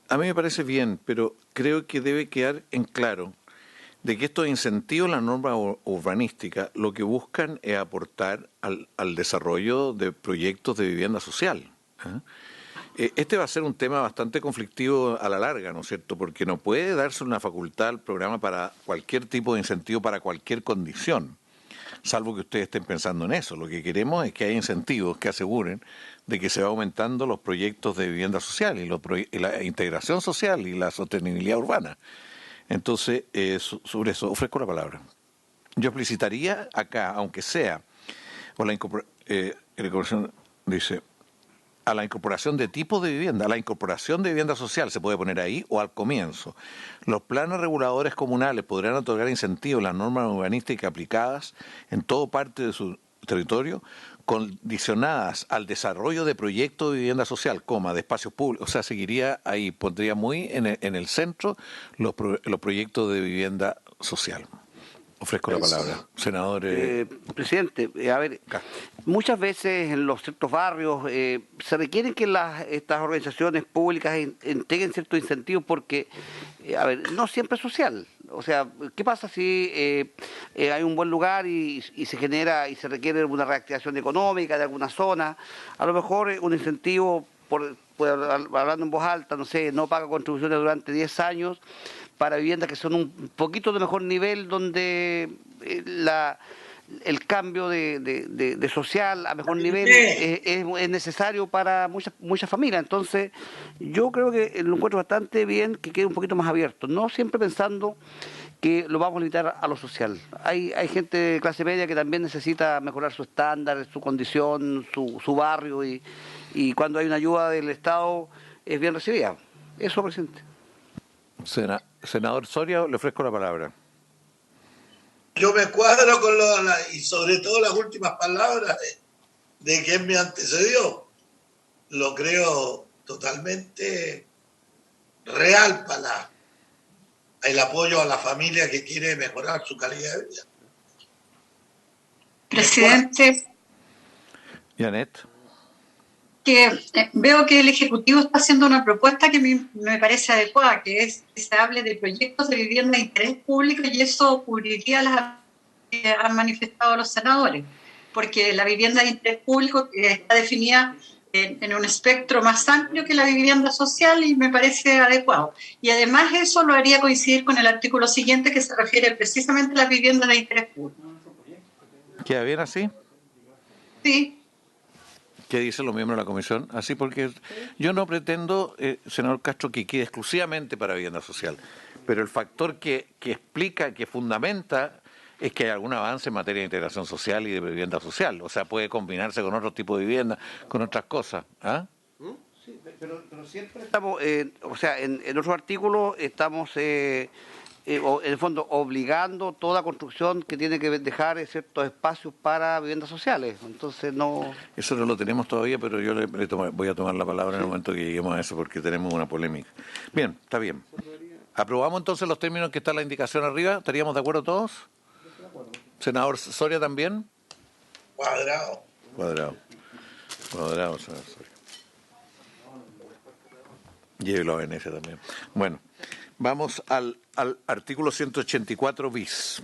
Speaker 1: a mí me parece bien, pero creo que debe quedar en claro de que estos incentivos, la norma urbanística, lo que buscan es aportar al desarrollo de proyectos de vivienda social. Este va a ser un tema bastante conflictivo a la larga, ¿no es cierto? Porque no puede darse una facultad al programa para cualquier tipo de incentivo, para cualquier condición, salvo que ustedes estén pensando en eso. Lo que queremos es que haya incentivos que aseguren de que se va aumentando los proyectos de vivienda social y la integración social y la sostenibilidad urbana. Entonces, sobre eso ofrezco la palabra. Yo explicitaría acá, aunque sea, o la incorporación, dice, a la incorporación de tipos de vivienda, a la incorporación de vivienda social se puede poner ahí o al comienzo. Los planes reguladores comunales podrán otorgar incentivos a las normas urbanísticas aplicadas en toda parte de su territorio, condicionadas al desarrollo de proyectos de vivienda social, de espacios públicos, o sea, seguiría ahí, pondría muy en el centro los proyectos de vivienda social. Ofrezco la palabra. Senador.
Speaker 7: Presidente, a ver, muchas veces en los ciertos barrios se requieren que estas organizaciones públicas entreguen ciertos incentivos porque, a ver, no siempre es social. O sea, ¿qué pasa si hay un buen lugar y se genera y se requiere una reactivación económica de alguna zona? A lo mejor un incentivo, hablando en voz alta, no sé, no paga contribuciones durante 10 años para viviendas que son un poquito de mejor nivel, donde el cambio de social a mejor nivel es necesario para muchas familias. Entonces, yo creo que lo encuentro bastante bien que quede un poquito más abierto, no siempre pensando que lo vamos a limitar a lo social. Hay gente de clase media que también necesita mejorar su estándar, su condición, su barrio, y cuando hay una ayuda del Estado es bien recibida. Eso, presidente.
Speaker 1: Senador Soria, le ofrezco la palabra.
Speaker 5: Yo me cuadro con y sobre todo las últimas palabras de quien me antecedió. Lo creo totalmente real para el apoyo a la familia que quiere mejorar su calidad de vida.
Speaker 8: Presidente,
Speaker 1: Janet.
Speaker 8: que veo que el Ejecutivo está haciendo una propuesta que me parece adecuada, que es que se hable de proyectos de vivienda de interés público, y eso cubriría las que han manifestado los senadores, porque la vivienda de interés público está definida en un espectro más amplio que la vivienda social y me parece adecuado. Y además eso lo haría coincidir con el artículo siguiente que se refiere precisamente a las viviendas de interés público.
Speaker 1: ¿Queda bien así?
Speaker 8: Sí.
Speaker 1: ¿Qué dicen los miembros de la comisión? Así porque yo no pretendo, senador Castro, que quede exclusivamente para vivienda social, pero el factor que explica, que fundamenta, es que hay algún avance en materia de integración social y de vivienda social. O sea, puede combinarse con otro tipo de vivienda, con otras cosas. ¿Ah?
Speaker 7: Sí, pero siempre estamos, o sea, en otros artículos estamos, en el fondo, obligando toda construcción que tiene que dejar ciertos espacios para viviendas sociales. Entonces, no...
Speaker 1: Eso no lo tenemos todavía, pero yo voy a tomar la palabra en el momento que lleguemos a eso, porque tenemos una polémica. Bien, está bien. ¿Aprobamos entonces los términos que está en la indicación arriba? ¿Estaríamos de acuerdo todos? ¿Senador Soria también?
Speaker 5: Cuadrado.
Speaker 1: Cuadrado, senador Soria. Llévelo a Venecia también. Bueno, vamos al artículo 184 bis.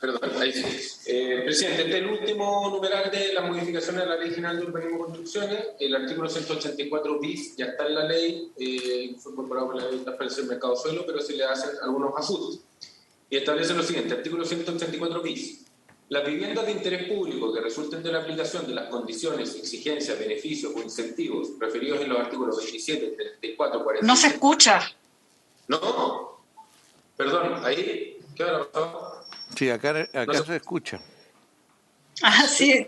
Speaker 4: Perdón, ahí sí. Presidente, este es el último numeral de las modificaciones a la Ley General de Urbanismo y Construcciones. El artículo 184 bis ya está en la ley, fue incorporado por la ley de transparencia del mercado suelo, pero se le hacen algunos ajustes. Y establece lo siguiente, artículo 184 bis. Las viviendas de interés público que resulten de la aplicación de las condiciones, exigencias, beneficios o incentivos referidos en los artículos 27, 34, 45...
Speaker 8: No se escucha.
Speaker 4: No, perdón, ahí, ¿qué habrá pasado?
Speaker 1: Sí, acá
Speaker 4: No
Speaker 1: se escucha.
Speaker 8: Ah, sí.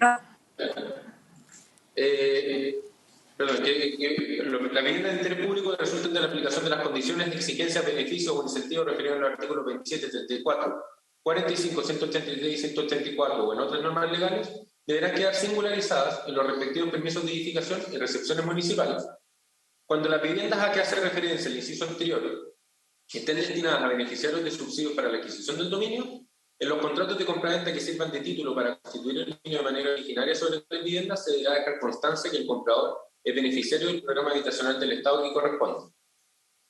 Speaker 4: Perdón, la vivienda de interés público resulta de la aplicación de las condiciones de exigencias, beneficios o incentivos referidos en los artículos 27, 34, 45, 183 y 184 o en otras normas legales, deberán quedar singularizadas en los respectivos permisos de edificación y recepciones municipales. Cuando las viviendas a que hace referencia el inciso anterior estén destinadas a beneficiarios de subsidios para la adquisición del dominio, en los contratos de compraventa que sirvan de título para constituir el dominio de manera originaria sobre las viviendas, se deberá dejar constancia que el comprador es beneficiario del programa habitacional del Estado que corresponde.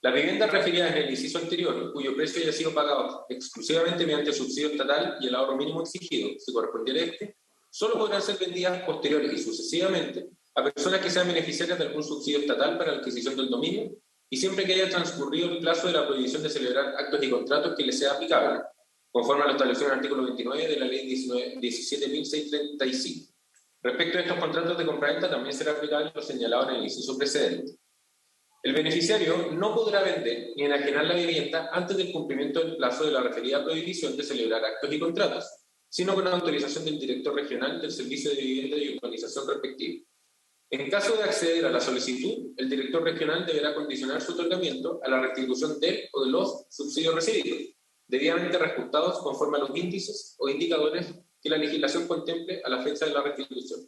Speaker 4: Las viviendas referidas en el inciso anterior, cuyo precio haya sido pagado exclusivamente mediante subsidio estatal y el ahorro mínimo exigido, si correspondiera a este, solo podrán ser vendidas posteriores y sucesivamente a personas que sean beneficiarias de algún subsidio estatal para la adquisición del dominio y siempre que haya transcurrido el plazo de la prohibición de celebrar actos y contratos que les sea aplicable, conforme a lo establecido en el artículo 29 de la Ley 17.635. Respecto a estos contratos de compraventa, también será aplicable lo señalado en el inciso precedente. El beneficiario no podrá vender ni enajenar la vivienda antes del cumplimiento del plazo de la referida prohibición de celebrar actos y contratos, sino con autorización del director regional del Servicio de Vivienda y Urbanización respectivo. En caso de acceder a la solicitud, el director regional deberá condicionar su otorgamiento a la restitución del o de los subsidios recibidos, debidamente reajustados conforme a los índices o indicadores que la legislación contemple a la fecha de la restitución.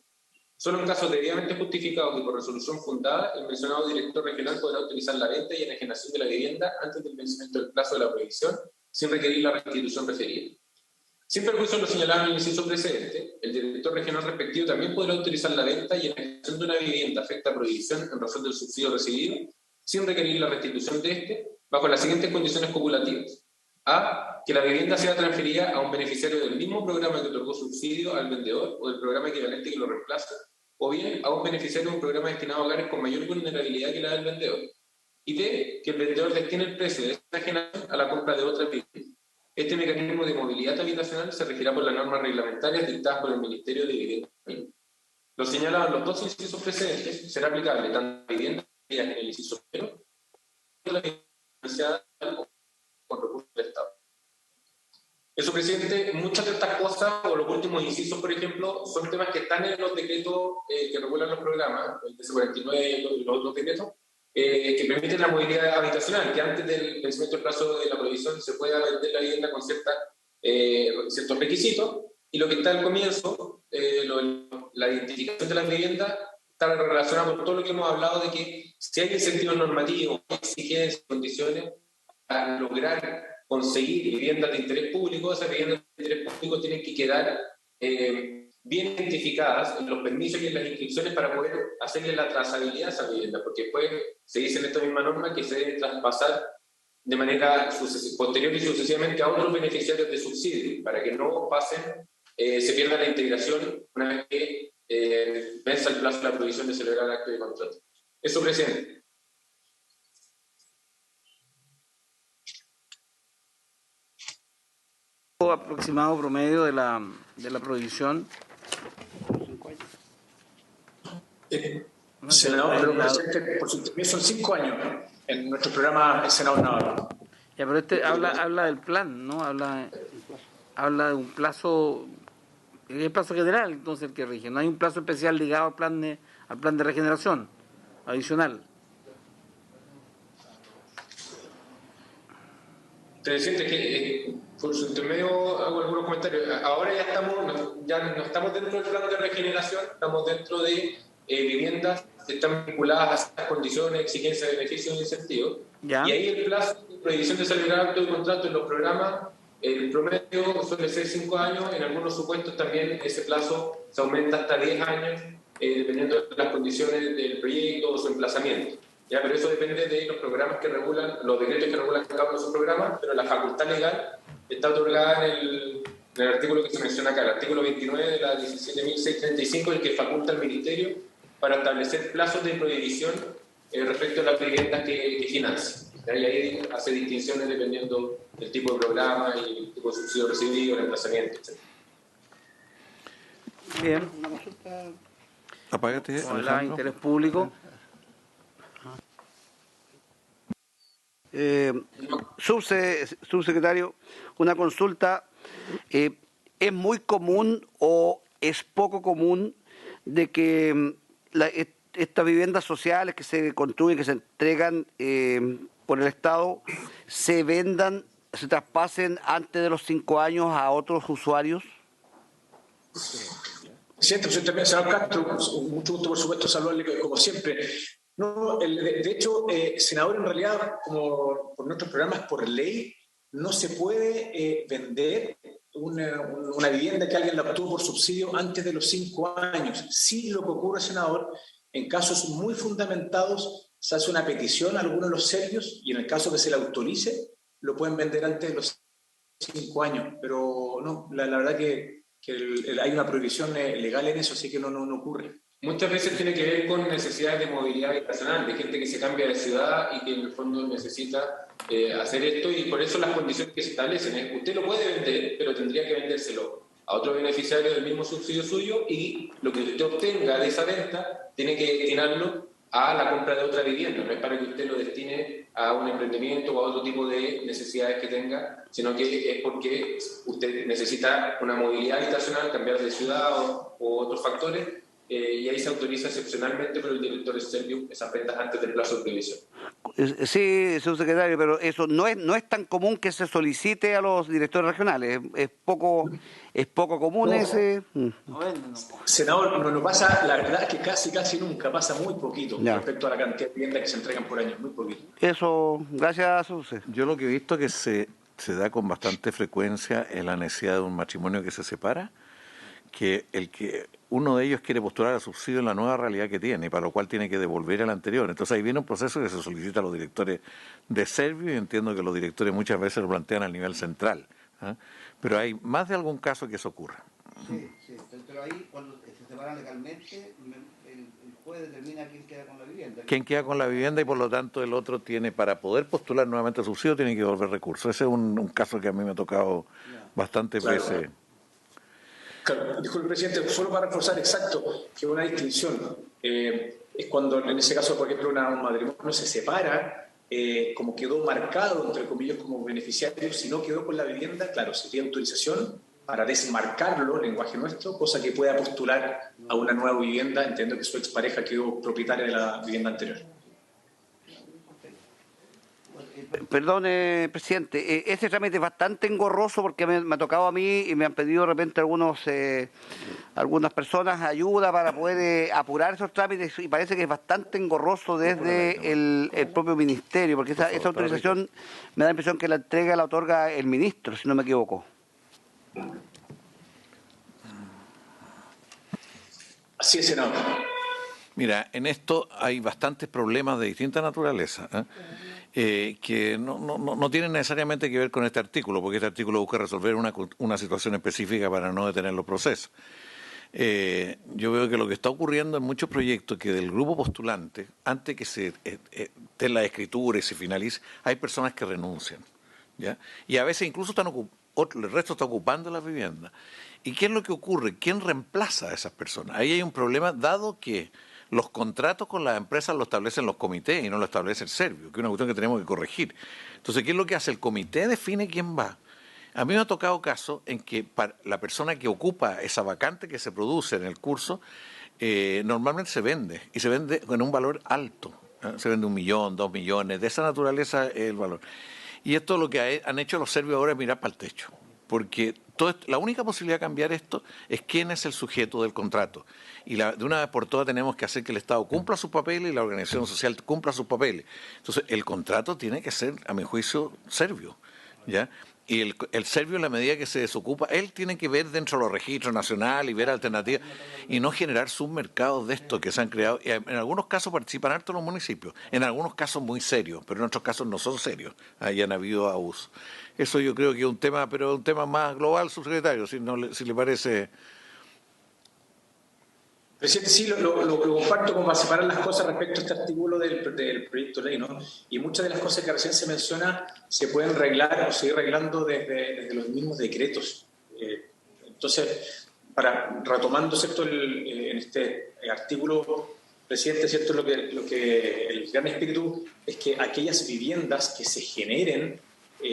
Speaker 4: Solo en casos debidamente justificados y por resolución fundada, el mencionado director regional podrá autorizar la venta y enajenación de la vivienda antes del vencimiento del plazo de la prohibición, sin requerir la restitución referida. Sin perjuicio de lo señalado en el inciso precedente, el director regional respectivo también podrá autorizar la venta y enajenación de una vivienda afecta a prohibición en razón del subsidio recibido, sin requerir la restitución de este, bajo las siguientes condiciones copulativas. A. Que la vivienda sea transferida a un beneficiario del mismo programa que otorgó subsidio al vendedor o del programa equivalente que lo reemplaza, o bien a un beneficiario de un programa destinado a hogares con mayor vulnerabilidad que la del vendedor. Y B. Que el vendedor destine el precio de esta enajenación a la compra de otras viviendas. Este mecanismo de movilidad habitacional se regirá por las normas reglamentarias dictadas por el Ministerio de Vivienda. Lo señalado en los dos incisos precedentes será aplicable tanto a viviendas en el inciso primero como a la vivienda financiada con recursos del Estado. Eso, presidente, muchas de estas cosas, o los últimos incisos, por ejemplo, son temas que están en los decretos que regulan los programas, el DC49 y los otros decretos, que permiten la movilidad habitacional, que antes del vencimiento del plazo de la prohibición se pueda vender la vivienda con ciertos requisitos, y lo que está al comienzo, la identificación de las viviendas, está relacionado con todo lo que hemos hablado de que si hay incentivos normativos, exigencias, condiciones para lograr conseguir viviendas de interés público, esas viviendas de interés público tienen que quedar bien identificadas en los permisos y en las inscripciones para poder hacerle la trazabilidad a esa vivienda, porque después se dice en esta misma norma que se debe traspasar de manera posterior y sucesivamente a otros beneficiarios de subsidio, para que no pasen, se pierda la integración una vez que venza el plazo de la prohibición de celebrar el acto de contrato. Eso, presidente.
Speaker 6: Aproximado promedio de la prohibición.
Speaker 2: Senador, pero presidente, por su intervención son 5 años en nuestro programa El Senado Navarro.
Speaker 6: Ya, pero habla del plan, ¿no? Habla de un plazo, el plazo general, entonces el que rige. No hay un plazo especial ligado al plan de regeneración adicional.
Speaker 4: Presidente, que por su intermedio hago algunos comentarios. Ahora ya no estamos dentro del plan de regeneración, estamos dentro de viviendas que están vinculadas a estas condiciones, exigencias, beneficios e incentivos.
Speaker 6: ¿Ya?
Speaker 4: Y ahí el plazo de prohibición de celebrar acto de contrato en los programas, el promedio suele ser 5 años, en algunos supuestos también ese plazo se aumenta hasta 10 años, dependiendo de las condiciones del proyecto o su emplazamiento. Ya, pero eso depende de los programas que regulan, los decretos que regulan cada uno de esos programas, pero la facultad legal está otorgada en el artículo que se menciona acá, el artículo 29 de la 17.635, el que faculta al Ministerio para establecer plazos de prohibición respecto a las viviendas que financia. Y ahí hace distinciones dependiendo del tipo de programa y el tipo de subsidio recibido, el emplazamiento, etc.
Speaker 6: Bien.
Speaker 1: Apágate,
Speaker 6: Hola, interés público.
Speaker 7: Subsecretario, una consulta. ¿Es muy común o es poco común de que estas viviendas sociales que se construyen, que se entregan por el Estado, se vendan, se traspasen antes de los 5 años a otros usuarios?
Speaker 2: Presidente, usted también, senador Castro, mucho gusto, por supuesto, saludarle como siempre. No, de hecho, senador, en realidad, como por nuestros programas, por ley, no se puede vender una vivienda que alguien la obtuvo por subsidio antes de los 5 años. Sí, lo que ocurre, senador, en casos muy fundamentados, se hace una petición a alguno de los servicios y en el caso que se le autorice, lo pueden vender antes de los 5 años. Pero no, la verdad que hay una prohibición legal en eso, así que no ocurre.
Speaker 4: Muchas veces tiene que ver con necesidades de movilidad habitacional, de gente que se cambia de ciudad y que en el fondo necesita hacer esto, y por eso las condiciones que se establecen es: usted lo puede vender, pero tendría que vendérselo a otro beneficiario del mismo subsidio suyo, y lo que usted obtenga de esa venta tiene que destinarlo a la compra de otra vivienda. No es para que usted lo destine a un emprendimiento o a otro tipo de necesidades que tenga, sino que es porque usted necesita una movilidad habitacional, cambiar de ciudad o otros factores. Y ahí se autoriza excepcionalmente por el director del Serviu esas ventas antes del plazo de previsión.
Speaker 7: Sí, subsecretario, pero eso no es tan común que se solicite a los directores regionales. Es poco común ese.
Speaker 2: Senador, no pasa, la verdad es que casi nunca, pasa muy poquito respecto a la cantidad de viviendas que se entregan por año, muy poquito.
Speaker 7: Eso, gracias, subsecretario.
Speaker 1: Yo lo que he visto que se da con bastante frecuencia en la necesidad de un matrimonio que se separa, que uno de ellos quiere postular a subsidio en la nueva realidad que tiene, para lo cual tiene que devolver el anterior. Entonces ahí viene un proceso que se solicita a los directores de Serviu, y entiendo que los directores muchas veces lo plantean a nivel central, ¿eh? Pero hay más de algún caso que eso ocurra.
Speaker 7: Sí, pero ahí cuando se separan legalmente, el juez determina quién queda con la vivienda.
Speaker 1: Quién queda con la vivienda, y por lo tanto el otro tiene, para poder postular nuevamente el subsidio, tiene que devolver recursos. Ese es un caso que a mí me ha tocado bastantes veces.
Speaker 2: Claro, disculpe, presidente, solo para reforzar exacto que una distinción es cuando, en ese caso, por ejemplo, un matrimonio se separa, como quedó marcado, entre comillas, como beneficiario, si no quedó con la vivienda, claro, se pide autorización para desmarcarlo, lenguaje nuestro, cosa que pueda postular a una nueva vivienda, entiendo que su expareja quedó propietaria de la vivienda anterior.
Speaker 7: Perdón, presidente, este trámite es bastante engorroso porque me ha tocado a mí y me han pedido de repente algunos algunas personas ayuda para poder apurar esos trámites, y parece que es bastante engorroso desde el propio ministerio, porque esa autorización me da la impresión que la otorga el ministro, si no me equivoco.
Speaker 2: Así es, senador.
Speaker 1: Mira, en esto hay bastantes problemas de distinta naturaleza, que no tienen necesariamente que ver con este artículo, porque este artículo busca resolver una situación específica para no detener los procesos. Yo veo que lo que está ocurriendo en muchos proyectos, que del grupo postulante, antes que se esté la escritura y se finalice, hay personas que renuncian, ¿ya? Y a veces incluso el resto está ocupando la vivienda. ¿Y qué es lo que ocurre? ¿Quién reemplaza a esas personas? Ahí hay un problema, dado que los contratos con las empresas lo establecen los comités y no lo establece el Servio, que es una cuestión que tenemos que corregir. Entonces, ¿qué es lo que hace? El comité define quién va. A mí me ha tocado casos en que para la persona que ocupa esa vacante que se produce en el curso, normalmente se vende, y se vende con un valor alto. Se vende 1 millón, 2 millones, de esa naturaleza es el valor. Y esto lo que han hecho los serbios ahora es mirar para el techo, porque la única posibilidad de cambiar esto es quién es el sujeto del contrato. Y de una vez por todas tenemos que hacer que el Estado cumpla sus papeles y la organización social cumpla sus papeles. Entonces, el contrato tiene que ser, a mi juicio, serbio, ¿ya? Y el serbio, en la medida que se desocupa, él tiene que ver dentro de los registros nacionales y ver alternativas y no generar submercados de estos que se han creado. Y en algunos casos participan harto los municipios, en algunos casos muy serios, pero en otros casos no son serios. Ahí han habido abusos. Eso yo creo que es un tema, pero un tema más global, subsecretario, si le parece.
Speaker 2: Presidente, sí, lo comparto como para separar las cosas respecto a este artículo del proyecto de ley, ¿no? Y muchas de las cosas que recién se menciona se pueden arreglar o seguir arreglando desde los mismos decretos. Entonces, retomando, ¿cierto?, en este artículo, presidente, ¿cierto?, lo que el gran espíritu es que aquellas viviendas que se generen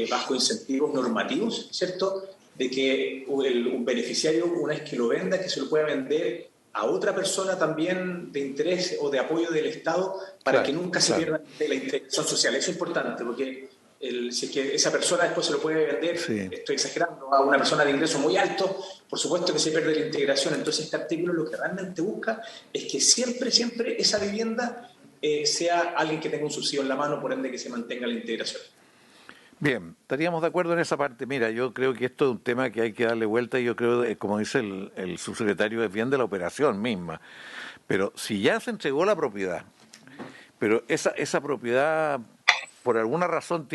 Speaker 2: bajo incentivos normativos, ¿cierto?, de que un beneficiario, una vez que lo venda, que se lo pueda vender a otra persona también de interés o de apoyo del Estado para que nunca se pierda la integración social. Eso es importante, porque si es que esa persona después se lo puede vender, estoy exagerando, a una persona de ingreso muy alto, por supuesto que se pierde la integración. Entonces este artículo lo que realmente busca es que siempre esa vivienda sea alguien que tenga un subsidio en la mano, por ende que se mantenga la integración.
Speaker 1: Bien, estaríamos de acuerdo en esa parte. Mira, yo creo que esto es un tema que hay que darle vuelta y yo creo, como dice el subsecretario, es bien de la operación misma. Pero si ya se entregó la propiedad, pero esa propiedad por alguna razón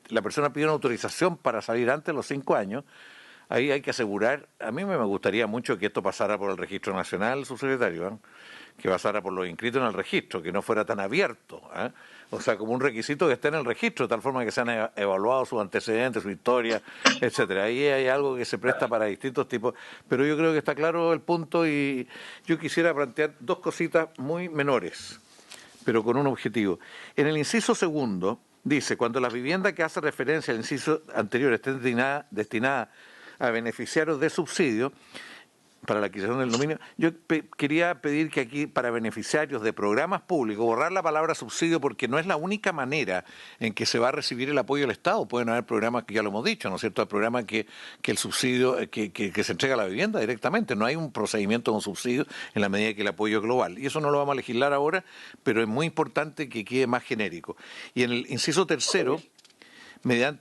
Speaker 1: la persona pide una autorización para salir antes de los 5 años, ahí hay que asegurar. A mí me gustaría mucho que esto pasara por el Registro Nacional, subsecretario, que pasara por los inscritos en el registro, que no fuera tan abierto, o sea, como un requisito que esté en el registro, de tal forma que se han evaluado sus antecedentes, su historia, etcétera. Ahí hay algo que se presta para distintos tipos, pero yo creo que está claro el punto y yo quisiera plantear 2 cositas muy menores, pero con un objetivo. En el inciso segundo dice, cuando la vivienda que hace referencia al inciso anterior esté destinada a beneficiarios de subsidio para la adquisición del dominio, yo quería pedir que aquí, para beneficiarios de programas públicos, borrar la palabra subsidio, porque no es la única manera en que se va a recibir el apoyo del Estado. Pueden haber programas que ya lo hemos dicho, ¿no es cierto? Hay programas que el subsidio, que se entrega a la vivienda directamente. No hay un procedimiento con subsidio en la medida que el apoyo es global. Y eso no lo vamos a legislar ahora, pero es muy importante que quede más genérico. Y en el inciso tercero,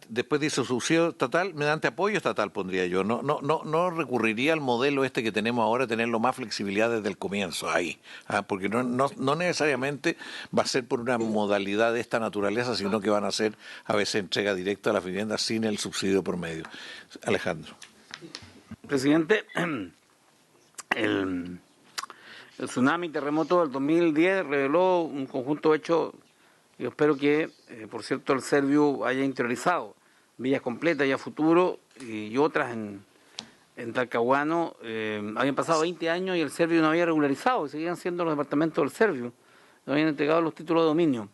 Speaker 1: después dice subsidio estatal, mediante apoyo estatal pondría yo. No recurriría al modelo que tenemos ahora, tenerlo más flexibilidad desde el comienzo, ahí. Porque no necesariamente va a ser por una modalidad de esta naturaleza, sino que van a ser a veces entrega directa a las viviendas sin el subsidio por medio. Alejandro.
Speaker 6: Presidente, el tsunami terremoto del 2010 reveló un conjunto de hechos. Yo espero que, por cierto, el Servio haya interiorizado Villas Completas y a futuro y otras en Talcahuano. Habían pasado 20 años y el Servio no había regularizado, y seguían siendo los departamentos del Servio, no habían entregado los títulos de dominio.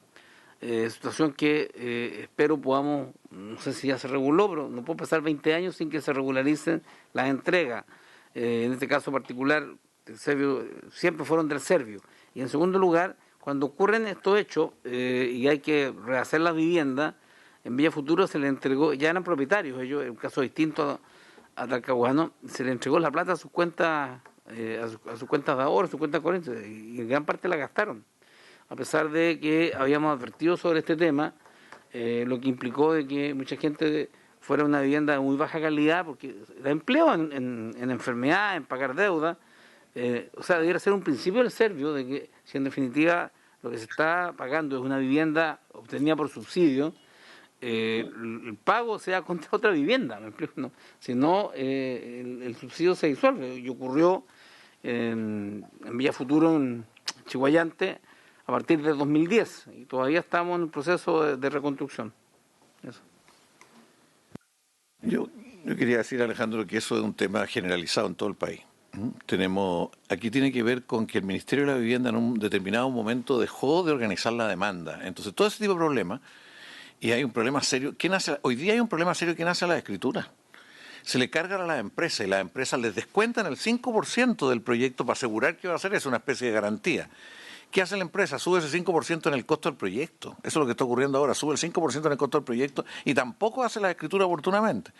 Speaker 6: Situación que espero podamos, no sé si ya se reguló, pero no puede pasar 20 años sin que se regularicen las entregas. En este caso particular, el Servio, siempre fueron del Servio. Y en segundo lugar, cuando ocurren estos hechos y hay que rehacer las viviendas, en Villa Futuro se le entregó, ya eran propietarios ellos, en un caso distinto a Talcahuano, se le entregó la plata a sus cuentas a sus cuentas de ahorro, a sus cuentas corrientes, y en gran parte la gastaron, a pesar de que habíamos advertido sobre este tema, lo que implicó de que mucha gente fuera una vivienda de muy baja calidad, porque da empleo en enfermedad, en pagar deuda. O sea, debiera ser un principio del Servio de que, si en definitiva lo que se está pagando es una vivienda obtenida por subsidio, el pago sea contra otra vivienda, ¿me explico? ¿No? Si no, el subsidio se disuelve. Y ocurrió en Villa Futuro, en Chihuayante, a partir de 2010, y todavía estamos en el proceso de reconstrucción. Eso.
Speaker 1: Yo quería decir, Alejandro, que eso es un tema generalizado en todo el país. Aquí tiene que ver con que el Ministerio de la Vivienda en un determinado momento dejó de organizar la demanda. Entonces, todo ese tipo de problemas, y hay un problema serio. Hoy día hay un problema serio que nace a la escritura. Se le cargan a las empresas y las empresas les descuentan el 5% del proyecto para asegurar que va a hacer eso, una especie de garantía. ¿Qué hace la empresa? Sube ese 5% en el costo del proyecto. Eso es lo que está ocurriendo ahora. Sube el 5% en el costo del proyecto y tampoco hace la escritura oportunamente.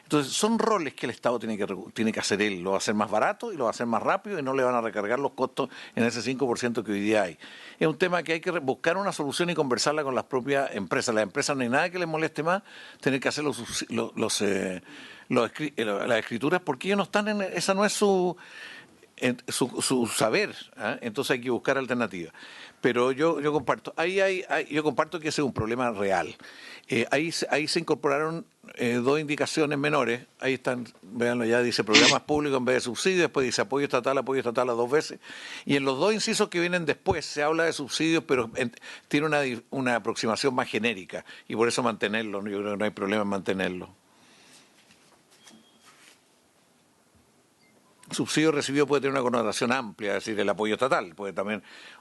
Speaker 1: Entonces, son roles que el Estado tiene que hacer él. Lo va a hacer más barato y lo va a hacer más rápido y no le van a recargar los costos en ese 5% que hoy día hay. Es un tema que hay que buscar una solución y conversarla con las propias empresas. Las empresas no hay nada que les moleste más tener que hacer las escrituras porque ellos no están en... Esa no es su saber, ¿eh? Entonces hay que buscar alternativas. Pero yo comparto, yo comparto que ese es un problema real. Ahí se incorporaron 2 indicaciones menores, ahí están, véanlo ya, dice programas públicos en vez de subsidios, después dice apoyo estatal a 2 veces, y en los 2 incisos que vienen después se habla de subsidios, pero tiene una aproximación más genérica, y por eso mantenerlo, yo creo que no hay problema en mantenerlo. Subsidio recibido puede tener una connotación amplia, es decir, el apoyo estatal,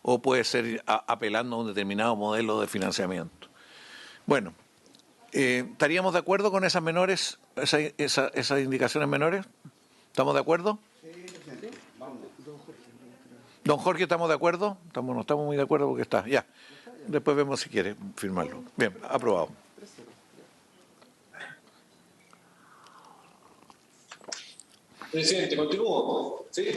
Speaker 1: o puede ser apelando a un determinado modelo de financiamiento. Bueno, ¿estaríamos de acuerdo con esas menores, esas indicaciones menores? ¿Estamos de acuerdo? Sí, presidente. Don Jorge, ¿estamos de acuerdo? No estamos muy de acuerdo porque está, ya. Después vemos si quiere firmarlo. Bien, aprobado.
Speaker 4: Presidente, continúo. ¿Sí?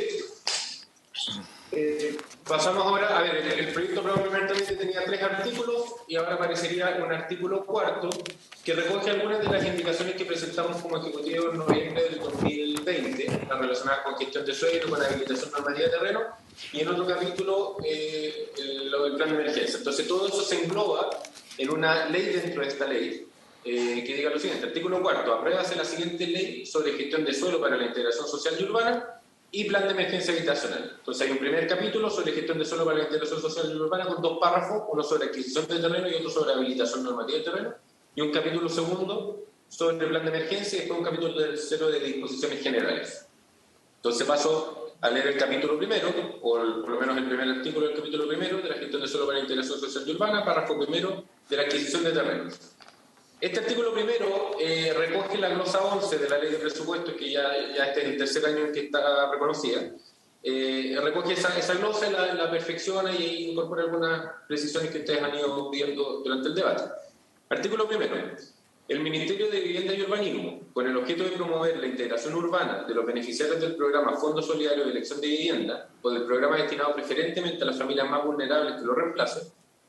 Speaker 4: Pasamos ahora, a ver, el proyecto para primer trámite tenía 3 artículos y ahora aparecería un artículo 4 que recoge algunas de las indicaciones que presentamos como ejecutivo en noviembre del 2020, las relacionadas con gestión de suelo, con habilitación normativa de terreno, y en otro capítulo lo del plan de emergencia. Entonces todo eso se engloba en una ley dentro de esta ley, que diga lo siguiente: artículo 4, apruébase la siguiente ley sobre gestión de suelo para la integración social y urbana y plan de emergencia habitacional. Entonces hay un primer capítulo sobre gestión de suelo para la integración social y urbana con 2 párrafos, uno sobre adquisición de terreno y otro sobre habilitación normativa de terreno, y un capítulo segundo sobre el plan de emergencia y después un capítulo tercero de disposiciones generales. Entonces paso a leer el capítulo primero, o por lo menos el primer artículo del capítulo primero de la gestión de suelo para la integración social y urbana, párrafo primero de la adquisición de terrenos. Este artículo primero recoge la glosa 11 de la ley de presupuestos, que ya este es el tercer año en que está reconocida. Recoge esa glosa y la perfecciona y incorpora algunas precisiones que ustedes han ido viendo durante el debate. Artículo primero. El Ministerio de Vivienda y Urbanismo, con el objeto de promover la integración urbana de los beneficiarios del programa Fondo Solidario de Elección de Vivienda o del programa destinado preferentemente a las familias más vulnerables que lo reemplacen,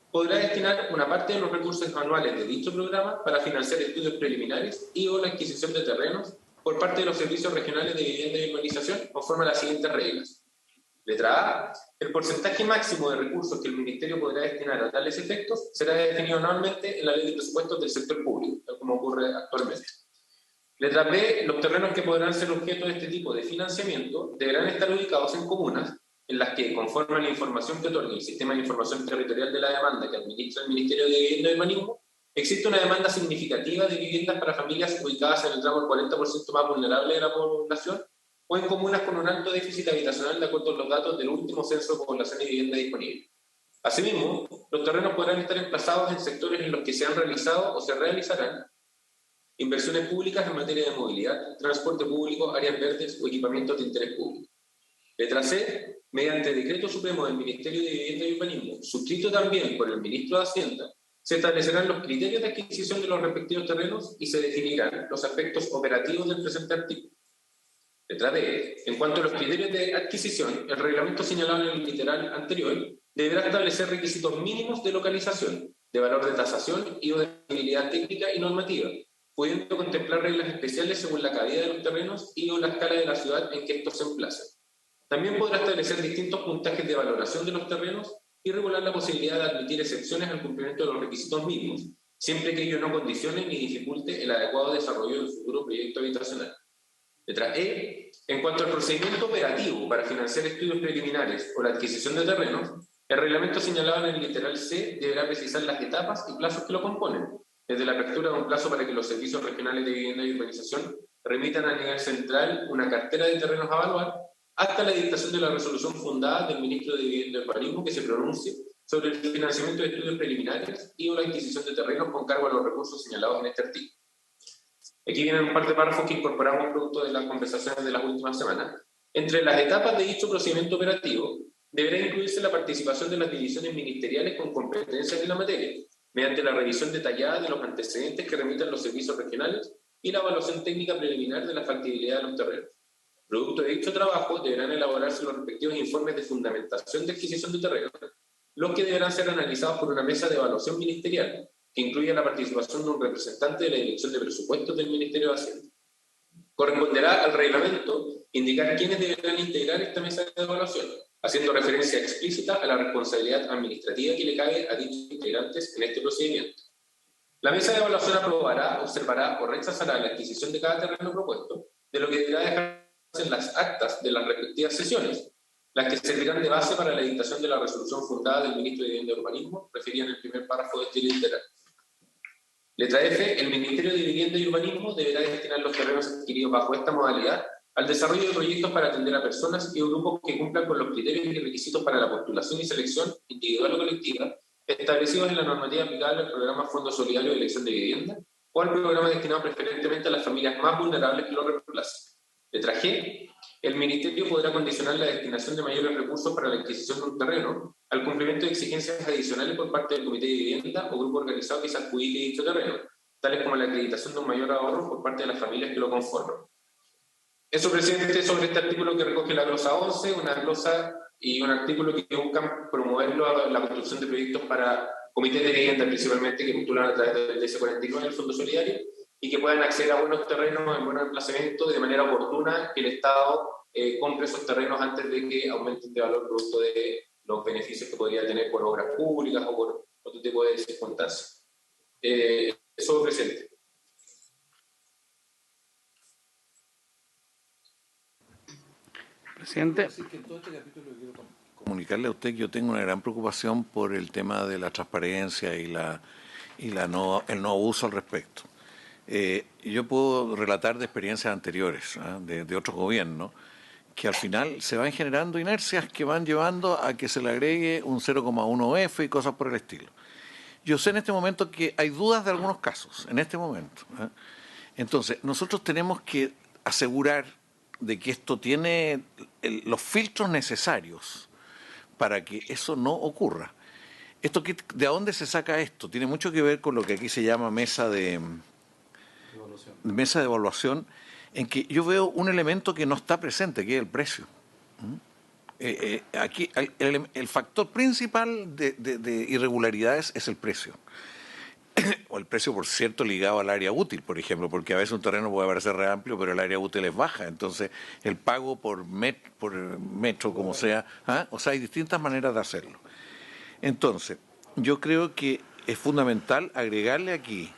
Speaker 4: podrá destinar una parte de los recursos anuales de dicho programa para financiar estudios preliminares y o la adquisición de terrenos por parte de los servicios regionales de vivienda y urbanización conforme a las siguientes reglas. Letra A. El porcentaje máximo de recursos que el Ministerio podrá destinar a tales efectos será definido anualmente en la Ley de Presupuestos del Sector Público, tal como ocurre actualmente. Letra B. Los terrenos que podrán ser objeto de este tipo de financiamiento deberán estar ubicados en comunas en las que, conforme a la información que otorga el Sistema de Información Territorial de la Demanda que administra el Ministerio de Vivienda y Urbanismo, existe una demanda significativa de viviendas para familias ubicadas en el tramo del 40% más vulnerable de la población o en comunas con un alto déficit habitacional de acuerdo a los datos del último censo de población y vivienda disponible. Asimismo, los terrenos podrán estar emplazados en sectores en los que se han realizado o se realizarán inversiones públicas en materia de movilidad, transporte público, áreas verdes o equipamientos de interés público. Letra C. Mediante Decreto Supremo del Ministerio de Vivienda y Urbanismo, suscrito también por el Ministro de Hacienda, se establecerán los criterios de adquisición de los respectivos terrenos y se definirán los aspectos operativos del presente artículo. Letra D. En cuanto a los criterios de adquisición, el reglamento señalado en el literal anterior deberá establecer requisitos mínimos de localización, de valor de tasación y o de habilidad técnica y normativa, pudiendo contemplar reglas especiales según la calidad de los terrenos y o la escala de la ciudad en que estos se emplacen. También podrá establecer distintos puntajes de valoración de los terrenos y regular la posibilidad de admitir excepciones al cumplimiento de los requisitos mínimos, siempre que ello no condicione ni dificulte el adecuado desarrollo del futuro proyecto habitacional. Letra E. En cuanto al procedimiento operativo para financiar estudios preliminares o la adquisición de terrenos, el reglamento señalado en el literal C deberá precisar las etapas y plazos que lo componen, desde la apertura de un plazo para que los servicios regionales de vivienda y urbanización remitan a nivel central una cartera de terrenos a evaluar, hasta la dictación de la resolución fundada del Ministro de Vivienda y Urbanismo que se pronuncie sobre el financiamiento de estudios preliminares y o la adquisición de terrenos con cargo a los recursos señalados en este artículo. Aquí vienen un par de párrafos que incorporamos producto de las conversaciones de las últimas semanas. Entre las etapas de dicho procedimiento operativo, deberá incluirse la participación de las divisiones ministeriales con competencias en la materia, mediante la revisión detallada de los antecedentes que remitan los servicios regionales y la evaluación técnica preliminar de la factibilidad de los terrenos. Producto de dicho trabajo, deberán elaborarse los respectivos informes de fundamentación de adquisición de terrenos, los que deberán ser analizados por una mesa de evaluación ministerial, que incluya la participación de un representante de la Dirección de Presupuestos del Ministerio de Hacienda. Corresponderá al reglamento indicar quiénes deberán integrar esta mesa de evaluación, haciendo referencia explícita a la responsabilidad administrativa que le cabe a dichos integrantes en este procedimiento. La mesa de evaluación aprobará, observará o rechazará la adquisición de cada terreno propuesto, de lo que deberá dejarse en las actas de las respectivas sesiones, las que servirán de base para la dictación de la resolución fundada del Ministro de Vivienda y Urbanismo, referida en el primer párrafo de este literal. Letra F. El Ministerio de Vivienda y Urbanismo deberá destinar los terrenos adquiridos bajo esta modalidad al desarrollo de proyectos para atender a personas y grupos que cumplan con los criterios y requisitos para la postulación y selección, individual o colectiva, establecidos en la normativa aplicable al programa Fondo Solidario de Elección de Vivienda o al programa destinado preferentemente a las familias más vulnerables que lo reemplacen. Letra G. El Ministerio podrá condicionar la destinación de mayores recursos para la adquisición de un terreno al cumplimiento de exigencias adicionales por parte del Comité de Vivienda o grupo organizado que se adjudique dicho terreno, tales como la acreditación de un mayor ahorro por parte de las familias que lo conforman. Eso, presidente, sobre este artículo que recoge la glosa 11, una glosa y un artículo que buscan promoverlo a la construcción de proyectos para comités de vivienda principalmente que postulan a través del DC49 del Fondo Solidario y que puedan acceder a buenos terrenos en buenos emplazamientos de manera oportuna, que el Estado compre esos terrenos antes de que aumenten de valor producto de los beneficios que podría tener por obras públicas o por otro tipo de circunstancias. Eso, presidente.
Speaker 6: Presidente.
Speaker 1: Comunicarle a usted que yo tengo una gran preocupación por el tema de la transparencia y el no uso al respecto. Yo puedo relatar de experiencias anteriores, de otros gobiernos, que al final se van generando inercias que van llevando a que se le agregue un 0,1F y cosas por el estilo. Yo sé en este momento que hay dudas de algunos casos, en este momento. Entonces, nosotros tenemos que asegurar de que esto tiene los filtros necesarios para que eso no ocurra. ¿De dónde se saca esto? Tiene mucho que ver con lo que aquí se llama mesa de evaluación, en que yo veo un elemento que no está presente, que es el precio. Aquí el factor principal de irregularidades es el precio. O el precio, por cierto, ligado al área útil, por ejemplo, porque a veces un terreno puede parecer re amplio, pero el área útil es baja. Entonces, el pago por metro, como sea, o sea, hay distintas maneras de hacerlo. Entonces, yo creo que es fundamental agregarle aquí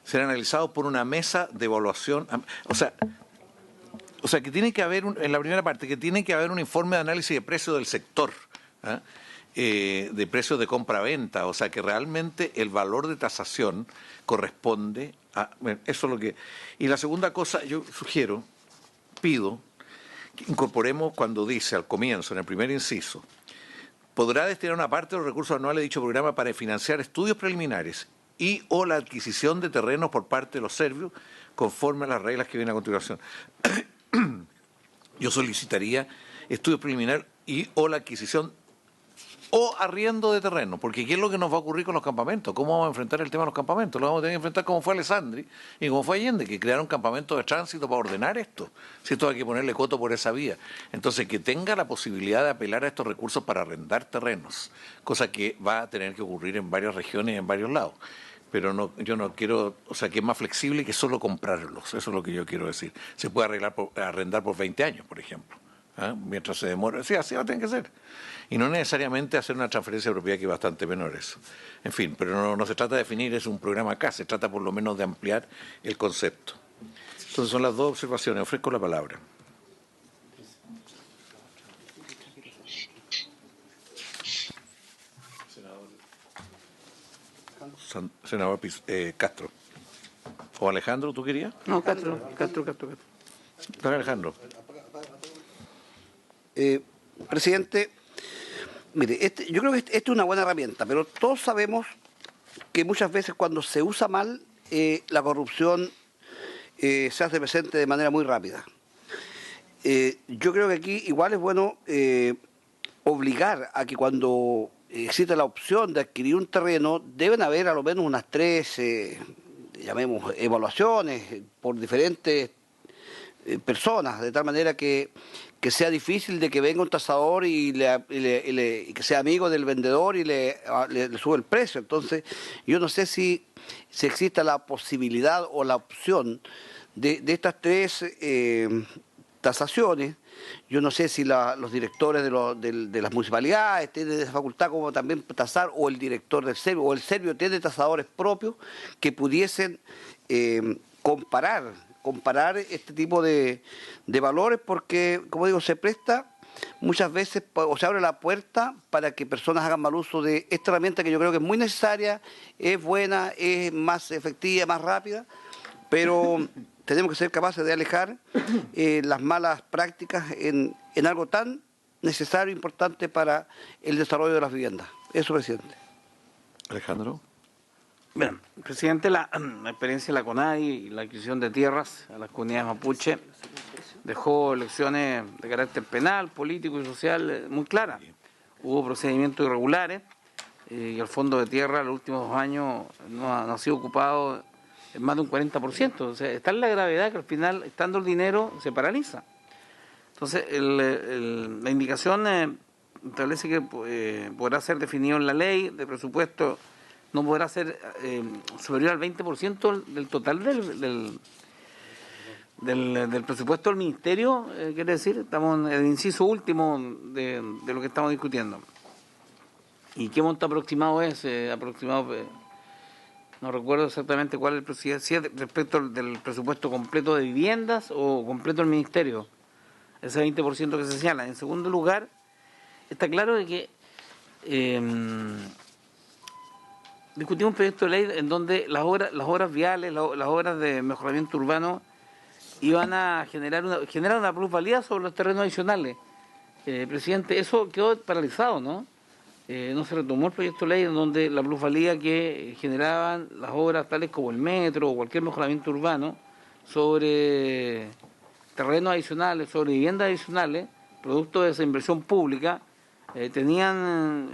Speaker 1: ser analizado por una mesa de evaluación, o sea que tiene que haber, en la primera parte, que tiene que haber un informe de análisis de precios del sector, de precios de compra-venta, o sea que realmente el valor de tasación corresponde a... Bueno, eso es lo que... Y la segunda cosa, yo pido, que incorporemos cuando dice al comienzo, en el primer inciso, podrá destinar una parte de los recursos anuales de dicho programa para financiar estudios preliminares y o la adquisición de terrenos por parte de los servicios conforme a las reglas que vienen a continuación. Yo solicitaría estudios preliminares y o la adquisición o arriendo de terreno, porque ¿qué es lo que nos va a ocurrir con los campamentos? ¿Cómo vamos a enfrentar el tema de los campamentos? Lo vamos a tener que enfrentar como fue Alessandri y como fue Allende, que crearon campamentos de tránsito para ordenar esto. Si esto hay que ponerle coto por esa vía. Entonces, que tenga la posibilidad de apelar a estos recursos para arrendar terrenos, cosa que va a tener que ocurrir en varias regiones y en varios lados. Pero no, yo no quiero, o sea, que es más flexible que solo comprarlos, eso es lo que yo quiero decir. Se puede arrendar por 20 años, por ejemplo. Mientras se demora. Sí, así va a tener que ser. Y no necesariamente hacer una transferencia de propiedad que es bastante menor eso. En fin, pero no se trata de definir es un programa acá, se trata por lo menos de ampliar el concepto. Entonces son las dos observaciones. Ofrezco la palabra. Senador Castro. ¿O Alejandro, tú querías?
Speaker 6: No, Castro.
Speaker 1: Don Alejandro.
Speaker 7: Presidente, mire, yo creo que esta es una buena herramienta, pero todos sabemos que muchas veces cuando se usa mal, la corrupción se hace presente de manera muy rápida. Yo creo que aquí igual es bueno obligar a que cuando existe la opción de adquirir un terreno, deben haber a lo menos unas 3, llamemos, evaluaciones por diferentes personas, de tal manera que sea difícil de que venga un tasador y que sea amigo del vendedor y le sube el precio. Entonces, yo no sé si existe la posibilidad o la opción de estas 3 tasaciones. Yo no sé si los directores de las municipalidades tienen esa facultad como también tasar, o el director del Servio, o el Servio tiene tasadores propios que pudiesen comparar este tipo de valores, porque, como digo, se presta muchas veces, o se abre la puerta para que personas hagan mal uso de esta herramienta que yo creo que es muy necesaria, es buena, es más efectiva, más rápida, pero tenemos que ser capaces de alejar las malas prácticas en algo tan necesario e importante para el desarrollo de las viviendas. Eso, presidente.
Speaker 1: Alejandro.
Speaker 6: Bueno, presidente, la experiencia de la CONADI y la adquisición de tierras a las comunidades mapuche dejó lecciones de carácter penal, político y social muy claras. Hubo procedimientos irregulares y el fondo de tierra en los últimos 2 años no ha sido ocupado en más de un 40%. O sea, está en la gravedad que al final, estando el dinero, se paraliza. Entonces, la indicación establece que podrá ser definido en la ley de presupuesto, no podrá ser superior al 20% del total del presupuesto del ministerio, quiere decir, estamos en el inciso último de lo que estamos discutiendo. ¿Y qué monto aproximado es? No recuerdo exactamente cuál es el presupuesto, si es respecto del presupuesto completo de viviendas o completo del ministerio, ese 20% que se señala. En segundo lugar, está claro de que discutimos un proyecto de ley en donde las obras viales, las obras de mejoramiento urbano iban a generar una plusvalía sobre los terrenos adicionales. Presidente, eso quedó paralizado, ¿no? No se retomó el proyecto de ley en donde la plusvalía que generaban las obras tales como el metro o cualquier mejoramiento urbano sobre terrenos adicionales, sobre viviendas adicionales, producto de esa inversión pública, tenían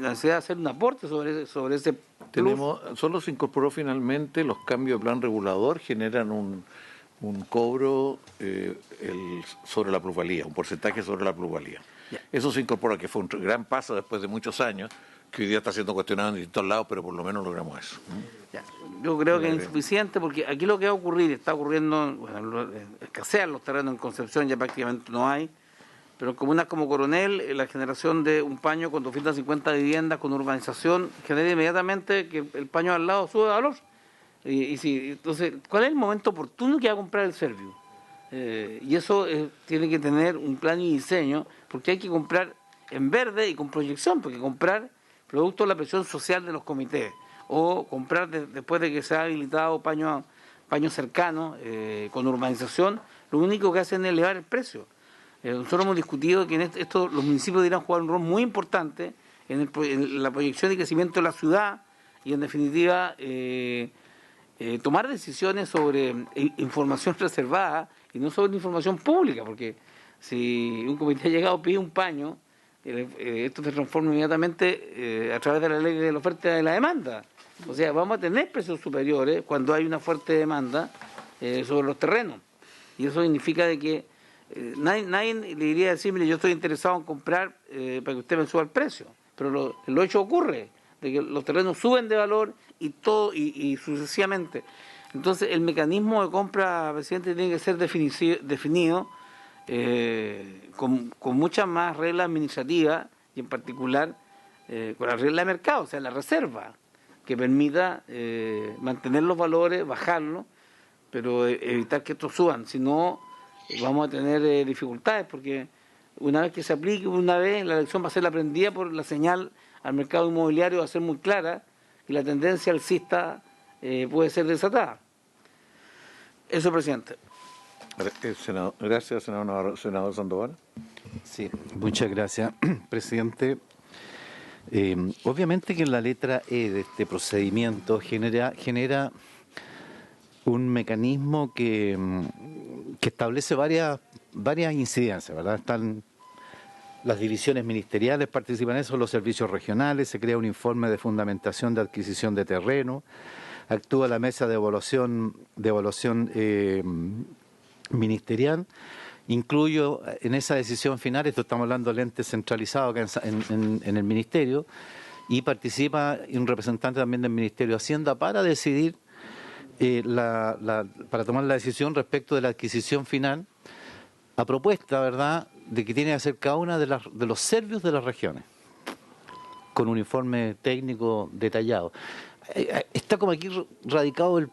Speaker 6: la necesidad de hacer un aporte sobre ese plus.
Speaker 1: Solo se incorporó finalmente los cambios de plan regulador, generan un cobro sobre la plusvalía, un porcentaje sobre la plusvalía. Eso se incorpora, que fue un gran paso después de muchos años, que hoy día está siendo cuestionado en distintos lados, pero por lo menos logramos eso.
Speaker 6: Yo creo que es insuficiente, porque aquí lo que va a ocurrir, está ocurriendo, escasean los terrenos en Concepción, ya prácticamente no hay, pero en comunas como Coronel, la generación de un paño con 250 viviendas, con urbanización, genera inmediatamente que el paño al lado sube de valor. Entonces, ¿cuál es el momento oportuno que va a comprar el Servio? Y eso tiene que tener un plan y diseño, porque hay que comprar en verde y con proyección, porque comprar producto de la presión social de los comités, o comprar después de que se ha habilitado paño cercano, con urbanización, lo único que hacen es elevar el precio. Nosotros hemos discutido que los municipios deberían jugar un rol muy importante en la proyección y crecimiento de la ciudad y, en definitiva, tomar decisiones sobre información reservada y no sobre información pública, porque si un comité ha llegado, pide un paño, esto se transforma inmediatamente a través de la ley de la oferta y de la demanda. O sea, vamos a tener precios superiores cuando hay una fuerte demanda sobre los terrenos. Y eso significa de que nadie le diría decir, mire, yo estoy interesado en comprar para que usted me suba el precio. Pero lo hecho ocurre, de que los terrenos suben de valor y sucesivamente. Entonces, el mecanismo de compra, presidente, tiene que ser definido con muchas más reglas administrativas y en particular con la regla de mercado, o sea, la reserva, que permita mantener los valores, bajarlos, pero evitar que estos suban. Si no, vamos a tener dificultades, porque una vez que se aplique una vez, la elección va a ser aprendida por la señal al mercado inmobiliario, va a ser muy clara, y la tendencia alcista puede ser desatada. Eso, presidente.
Speaker 1: Gracias, senador Sandoval.
Speaker 9: Sí, muchas gracias, presidente. Obviamente que la letra E de este procedimiento genera un mecanismo que establece varias incidencias, ¿verdad? Están las divisiones ministeriales, participan en eso, los servicios regionales, se crea un informe de fundamentación de adquisición de terreno, actúa la mesa de evaluación ministerial. Incluyo en esa decisión final, esto estamos hablando del ente centralizado acá en el Ministerio, y participa un representante también del Ministerio de Hacienda para decidir, para tomar la decisión respecto de la adquisición final, a propuesta, ¿verdad?, de que tiene que hacer cada una de los servicios de las regiones, con un informe técnico detallado. Está como aquí radicado el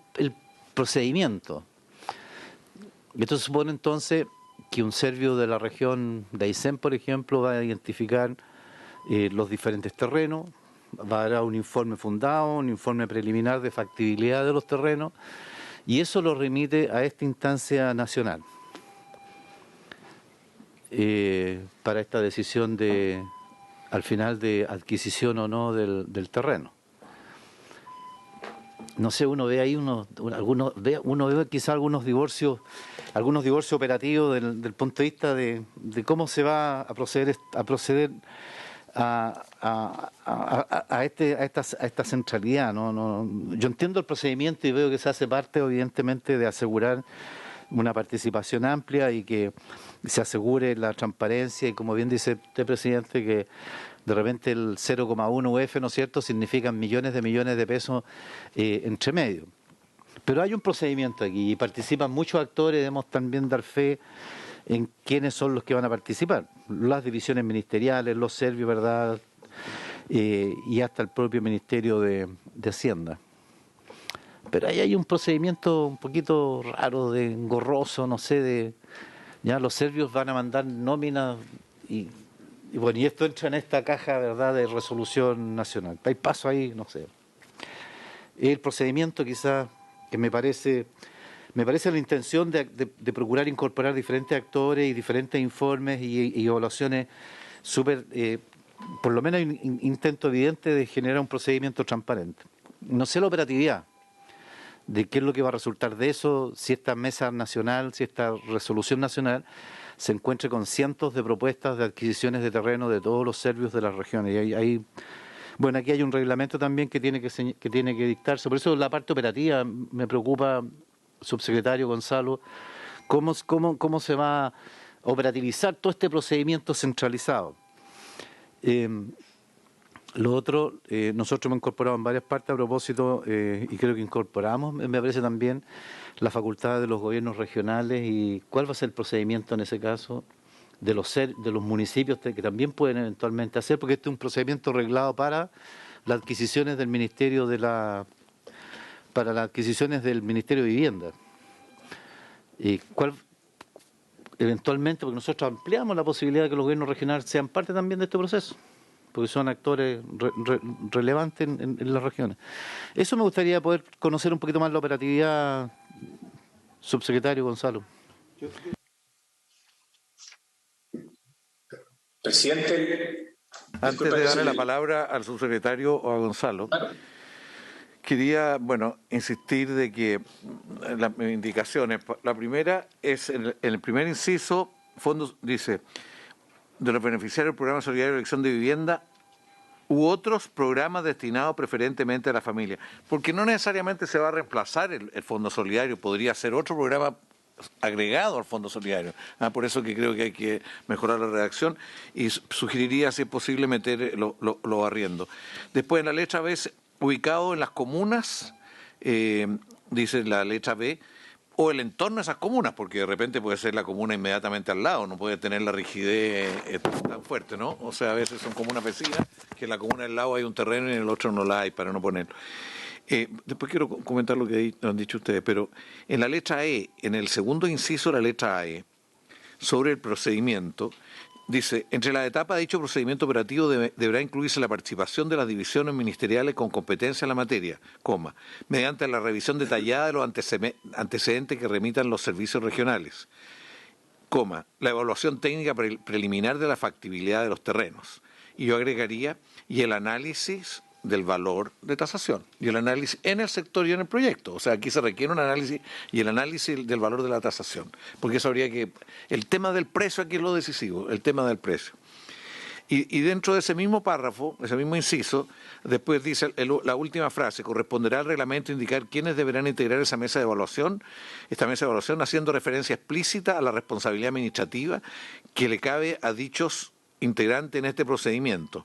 Speaker 9: procedimiento. Esto supone entonces que un servio de la región de Aysén, por ejemplo, va a identificar los diferentes terrenos, va a dar un informe fundado, un informe preliminar de factibilidad de los terrenos, y eso lo remite a esta instancia nacional para esta decisión al final de adquisición o no del terreno. No sé, uno ve ahí uno ve quizá algunos divorcios operativos del punto de vista de cómo se va a proceder a esta centralidad, ¿no? Yo entiendo el procedimiento y veo que se hace parte, evidentemente, de asegurar una participación amplia y que se asegure la transparencia, y como bien dice usted, presidente, que de repente el 0,1 UF, ¿no es cierto?, significan millones de pesos entre medio. Pero hay un procedimiento aquí y participan muchos actores, debemos también dar fe en quiénes son los que van a participar. Las divisiones ministeriales, los servicios, ¿verdad?, y hasta el propio Ministerio de Hacienda. Pero ahí hay un procedimiento un poquito raro, engorroso, no sé, ya los servicios van a mandar nóminas y bueno, y esto entra en esta caja, ¿verdad?, de resolución nacional. Hay paso ahí, no sé. El procedimiento quizás que me parece la intención de procurar incorporar diferentes actores y diferentes informes y evaluaciones súper, por lo menos un intento evidente de generar un procedimiento transparente. No sé la operatividad de qué es lo que va a resultar de eso, si esta mesa nacional, si esta resolución nacional se encuentre con cientos de propuestas de adquisiciones de terreno de todos los servicios de las regiones. Y bueno, aquí hay un reglamento también que tiene que dictarse. Por eso la parte operativa me preocupa, subsecretario Gonzalo, cómo se va a operativizar todo este procedimiento centralizado. Lo otro, nosotros hemos incorporado en varias partes a propósito, y creo que incorporamos, me parece también, la facultad de los gobiernos regionales y cuál va a ser el procedimiento en ese caso de los municipios que también pueden eventualmente hacer, porque este es un procedimiento reglado para las adquisiciones del Ministerio para las adquisiciones del Ministerio de Vivienda. Y cuál eventualmente, porque nosotros ampliamos la posibilidad de que los gobiernos regionales sean parte también de este proceso, porque son actores relevantes en las regiones. Eso me gustaría poder conocer un poquito más la operatividad, subsecretario Gonzalo.
Speaker 2: Presidente,
Speaker 1: antes de darle la palabra al subsecretario o a Gonzalo, claro, quería, insistir de que las indicaciones, la primera es en el primer inciso, fondo dice, de los beneficiarios del Programa Solidario de Elección de Vivienda u otros programas destinados preferentemente a la familia. Porque no necesariamente se va a reemplazar el Fondo Solidario, podría ser otro programa agregado al Fondo Solidario. Por eso que creo que hay que mejorar la redacción y sugeriría, si es posible, meter los arriendos. Después, en la letra B, ubicado en las comunas, dice la letra B, o el entorno de esas comunas, porque de repente puede ser la comuna inmediatamente al lado, no puede tener la rigidez tan fuerte, ¿no? O sea, a veces son comunas vecinas, que en la comuna del lado hay un terreno y en el otro no la hay, para no ponerlo. Después quiero comentar lo que han dicho ustedes, pero en la letra E, en el segundo inciso de la letra E, sobre el procedimiento, dice, entre las etapas de dicho procedimiento operativo deberá incluirse la participación de las divisiones ministeriales con competencia en la materia, mediante la revisión detallada de los antecedentes que remitan los servicios regionales, la evaluación técnica preliminar de la factibilidad de los terrenos. Y yo agregaría, y el análisis del valor de tasación, y el análisis en el sector y en el proyecto. O sea, aquí se requiere un análisis y el análisis del valor de la tasación, porque eso habría que... El tema del precio aquí es lo decisivo, el tema del precio. Y dentro de ese mismo párrafo, ese mismo inciso, después dice la última frase, corresponderá al reglamento indicar quiénes deberán integrar esta mesa de evaluación, haciendo referencia explícita a la responsabilidad administrativa que le cabe a dichos integrantes en este procedimiento,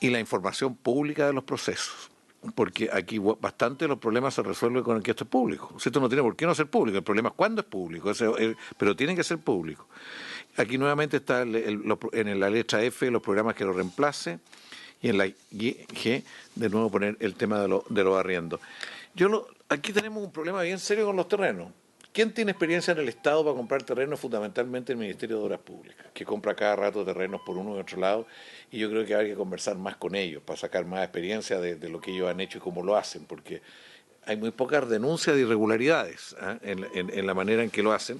Speaker 1: y la información pública de los procesos, porque aquí bastante de los problemas se resuelven con el que esto es público. Esto no tiene por qué no ser público, el problema es cuándo es público, pero tiene que ser público. Aquí nuevamente está en la letra F los programas que lo reemplace, y en la G de nuevo poner el tema de los arriendos. Aquí tenemos un problema bien serio con los terrenos. ¿Quién tiene experiencia en el Estado para comprar terrenos? Fundamentalmente el Ministerio de Obras Públicas, que compra cada rato terrenos por uno y otro lado, y yo creo que hay que conversar más con ellos para sacar más experiencia de lo que ellos han hecho y cómo lo hacen, porque hay muy pocas denuncias de irregularidades en la manera en que lo hacen,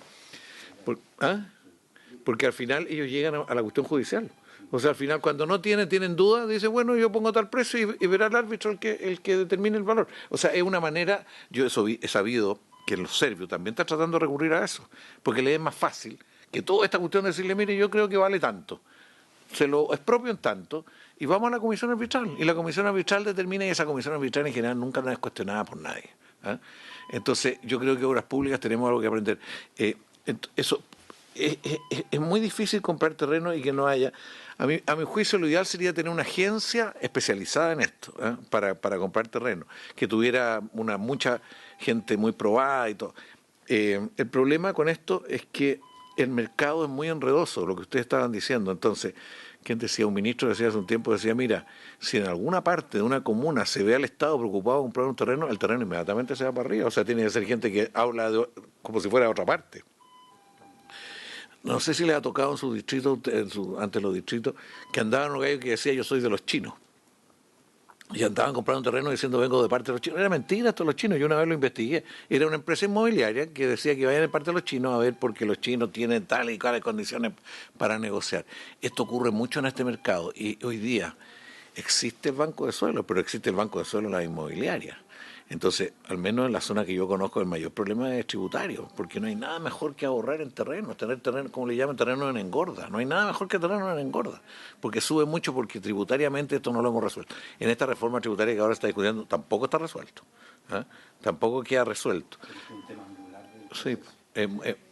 Speaker 1: porque al final ellos llegan a la cuestión judicial. O sea, al final cuando no tienen dudas, dice, bueno, yo pongo tal precio y verá el árbitro el que determine el valor. O sea, es una manera, yo he sabido que los serbios también están tratando de recurrir a eso, porque les es más fácil que toda esta cuestión de decirle, mire, yo creo que vale tanto, se lo expropio en tanto, y vamos a la comisión arbitral, y la comisión arbitral determina, y esa comisión arbitral en general nunca es cuestionada por nadie. Entonces, yo creo que Obras Públicas tenemos algo que aprender. Eso es muy difícil comprar terreno y que no haya... A mi juicio, lo ideal sería tener una agencia especializada en esto, para comprar terreno, que tuviera mucha gente muy probada y todo. El problema con esto es que el mercado es muy enredoso, lo que ustedes estaban diciendo. Entonces, ¿quién decía? Un ministro decía hace un tiempo, decía, mira, si en alguna parte de una comuna se ve al Estado preocupado de comprar un terreno, el terreno inmediatamente se va para arriba. O sea, tiene que ser gente que habla como si fuera de otra parte. No sé si les ha tocado en su distrito, ante los distritos, que andaban unos gallos que decía, yo soy de los chinos. Y andaban comprando un terreno diciendo, vengo de parte de los chinos. Era mentira, esto de los chinos. Yo una vez lo investigué. Era una empresa inmobiliaria que decía que vayan de parte de los chinos a ver porque los chinos tienen tal y cuales condiciones para negociar. Esto ocurre mucho en este mercado. Y hoy día existe el banco de suelo, pero existe el banco de suelo en la inmobiliaria. Entonces, al menos en la zona que yo conozco, el mayor problema es tributario, porque no hay nada mejor que ahorrar en terreno, tener terreno, como le llaman, terreno en engorda. No hay nada mejor que terreno en engorda, porque sube mucho, porque tributariamente esto no lo hemos resuelto. En esta reforma tributaria que ahora está discutiendo, tampoco está resuelto. Tampoco queda resuelto. Sí.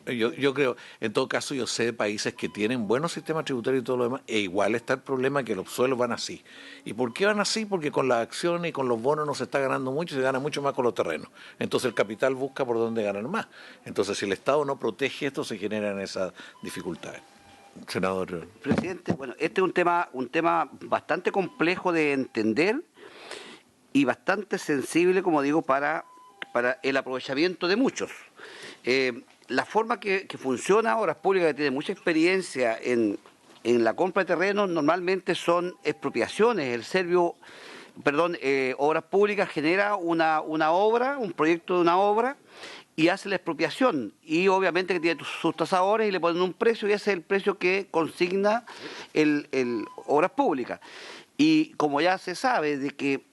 Speaker 1: Yo creo, en todo caso, yo sé de países que tienen buenos sistemas tributarios y todo lo demás, e igual está el problema que los suelos van así. ¿Y por qué van así? Porque con las acciones y con los bonos no se está ganando mucho, se gana mucho más con los terrenos. Entonces el capital busca por dónde ganar más. Entonces, si el Estado no protege esto, se generan esas dificultades. Senador.
Speaker 7: Presidente, bueno, este es un tema bastante complejo de entender y bastante sensible, como digo, para el aprovechamiento de muchos. La forma que funciona Obras Públicas, que tiene mucha experiencia en la compra de terrenos, normalmente son expropiaciones. Obras Públicas genera una obra, un proyecto de una obra, y hace la expropiación. Y obviamente que tiene sus tasadores y le ponen un precio, y ese es el precio que consigna el Obras Públicas. Y como ya se sabe de que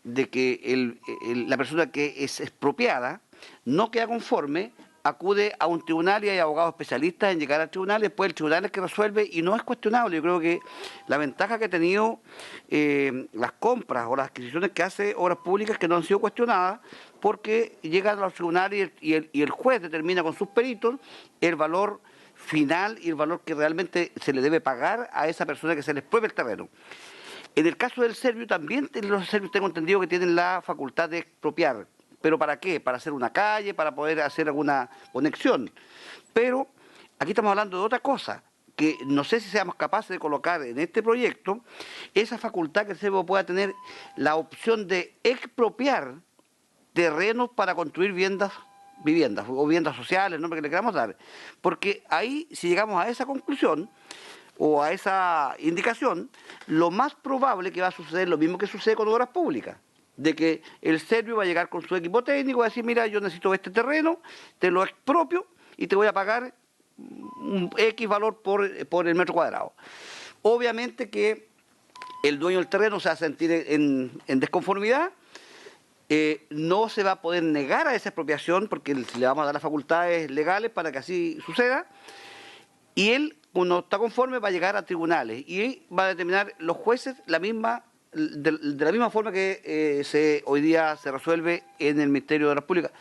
Speaker 7: la persona que es expropiada no queda conforme, acude a un tribunal y hay abogados especialistas en llegar al tribunal, y después el tribunal es que resuelve y no es cuestionable. Yo creo que la ventaja que ha tenido las compras o las adquisiciones que hace Obras Públicas que no han sido cuestionadas, porque llegan a los tribunales y el juez determina con sus peritos el valor final y el valor que realmente se le debe pagar a esa persona que se le expropia el terreno. En el caso del Servio también los serbios tengo entendido que tienen la facultad de expropiar. ¿Pero para qué? Para hacer una calle, para poder hacer alguna conexión. Pero aquí estamos hablando de otra cosa, que no sé si seamos capaces de colocar en este proyecto esa facultad que el Servio pueda tener la opción de expropiar terrenos para construir viviendas o viviendas sociales, el nombre que le queramos dar. Porque ahí, si llegamos a esa conclusión o a esa indicación, lo más probable que va a suceder lo mismo que sucede con Obras Públicas, de que el Servio va a llegar con su equipo técnico y va a decir, mira, yo necesito este terreno, te lo expropio y te voy a pagar un X valor por el metro cuadrado. Obviamente que el dueño del terreno se va a sentir en desconformidad, no se va a poder negar a esa expropiación porque le vamos a dar las facultades legales para que así suceda, y él, cuando está conforme, va a llegar a tribunales y va a determinar los jueces de la misma forma que hoy día se resuelve en el Ministerio de Obras Públicas,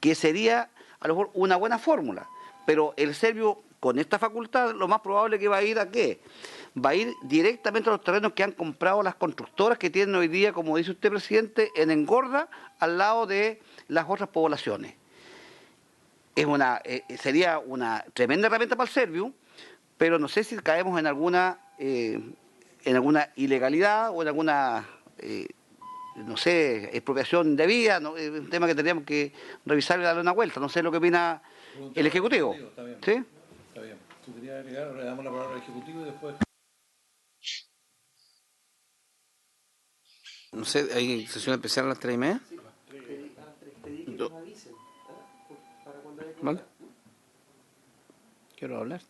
Speaker 7: que sería a lo mejor una buena fórmula, pero el Servio con esta facultad lo más probable que va a ir a ¿qué? Va a ir directamente a los terrenos que han comprado las constructoras que tienen hoy día, como dice usted, presidente, en engorda al lado de las otras poblaciones. Sería una tremenda herramienta para el Servio, pero no sé si caemos en alguna ilegalidad o en alguna, no sé, expropiación indebida, ¿no? Es un tema que tendríamos que revisar y darle una vuelta. No sé lo que opina el Ejecutivo.
Speaker 1: Está bien.
Speaker 7: ¿Sí?
Speaker 1: Está bien. ¿Tú querías agregar? Le damos la palabra al Ejecutivo y después...
Speaker 6: No sé, ¿hay sesión especial a las 3:30? ¿Vale? Quiero hablar.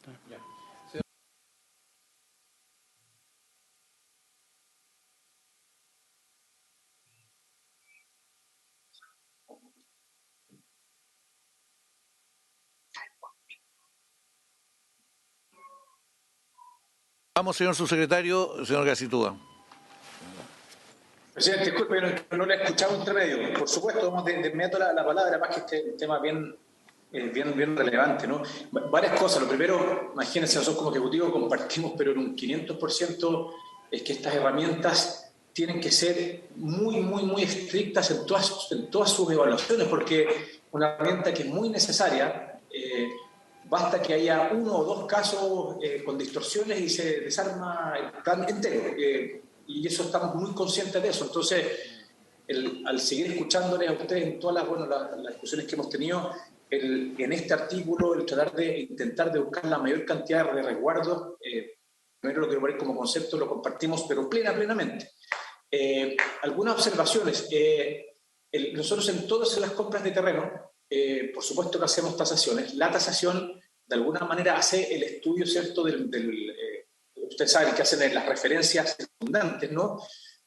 Speaker 1: Vamos, señor subsecretario, señor Gacitúa.
Speaker 2: Presidente, disculpe, no le he escuchado entre medio. Por supuesto, vamos de inmediato la palabra, más que este tema bien relevante, ¿no? Varias cosas. Lo primero, imagínense, nosotros como Ejecutivo compartimos, pero en un 500%, es que estas herramientas tienen que ser muy estrictas en todas sus evaluaciones, porque una herramienta que es muy necesaria, basta que haya uno o dos casos con distorsiones y se desarma el plan entero. Y eso estamos muy conscientes de eso. Entonces, al seguir escuchándoles a ustedes en todas las discusiones que hemos tenido, en este artículo, el tratar de intentar de buscar la mayor cantidad de resguardos, primero lo quiero poner como concepto, lo compartimos, pero plenamente. Algunas observaciones. Nosotros en todas las compras de terreno, por supuesto que hacemos tasaciones. La tasación, de alguna manera, hace el estudio, ¿cierto?, ustedes saben que hacen las referencias circundantes, ¿no?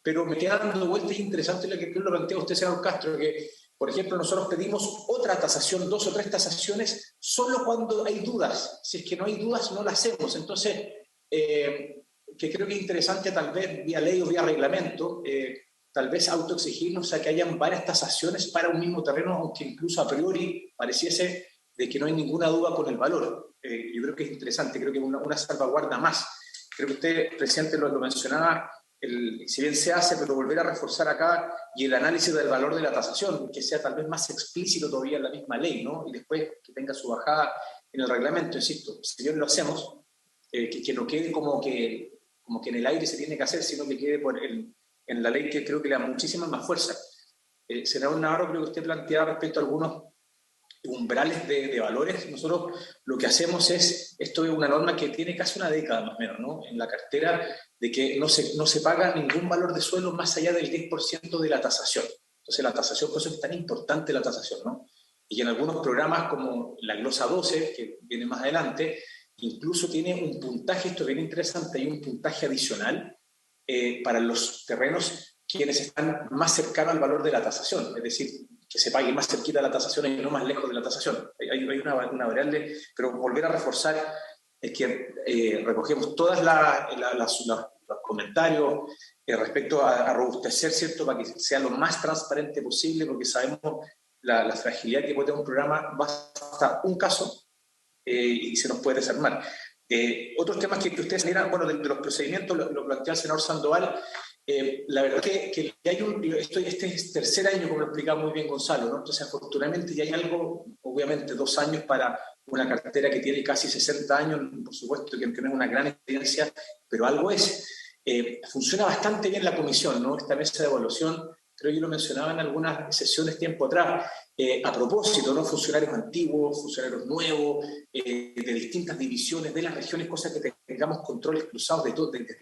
Speaker 2: Pero me queda dando vueltas interesantes lo que lo plantea usted, señor Castro, que, por ejemplo, nosotros pedimos otra tasación, 2 o 3 tasaciones, solo cuando hay dudas. Si es que no hay dudas, no la hacemos. Entonces, que creo que es interesante, tal vez vía ley o vía reglamento, tal vez autoexigirnos a que hayan varias tasaciones para un mismo terreno, aunque incluso a priori pareciese de que no hay ninguna duda con el valor. Yo creo que es interesante, creo que es una salvaguarda más. Creo que usted, presidente, lo mencionaba, si bien se hace, pero volver a reforzar acá, y el análisis del valor de la tasación, que sea tal vez más explícito todavía en la misma ley, ¿no? Y después que tenga su bajada en el reglamento, insisto, si bien lo hacemos, que no quede como que en el aire se tiene que hacer, sino que quede en la ley, que creo que le da muchísima más fuerza. Senador Navarro, creo que usted planteaba respecto a algunos umbrales de valores. Nosotros lo que hacemos esto es una norma que tiene casi una década más o menos, ¿no?, en la cartera, de que no se paga ningún valor de suelo más allá del 10% de la tasación. Entonces la tasación, por eso es tan importante la tasación, ¿no? Y en algunos programas como la glosa 12, que viene más adelante, incluso tiene un puntaje, esto es bien interesante, hay un puntaje adicional para los terrenos quienes están más cercanos al valor de la tasación. Es decir, que se pague más cerquita de la tasación y no más lejos de la tasación. Hay una variable, pero volver a reforzar es que recogemos todas los comentarios respecto a robustecer, ¿cierto?, para que sea lo más transparente posible, porque sabemos la fragilidad que puede tener un programa. Basta un caso y se nos puede desarmar. Otros temas que ustedes miran, bueno, de los procedimientos, lo plantea el senador Sandoval. La verdad que hay este es tercer año, como lo explicaba muy bien Gonzalo, ¿no? Entonces, afortunadamente ya hay algo, obviamente 2 años para una cartera que tiene casi 60 años, por supuesto que no es una gran experiencia, pero algo es. Funciona bastante bien la comisión, ¿no? Esta mesa de evaluación, creo que yo lo mencionaba en algunas sesiones tiempo atrás, a propósito, ¿no? Funcionarios antiguos, funcionarios nuevos, de distintas divisiones de las regiones, cosas que tengamos controles cruzados de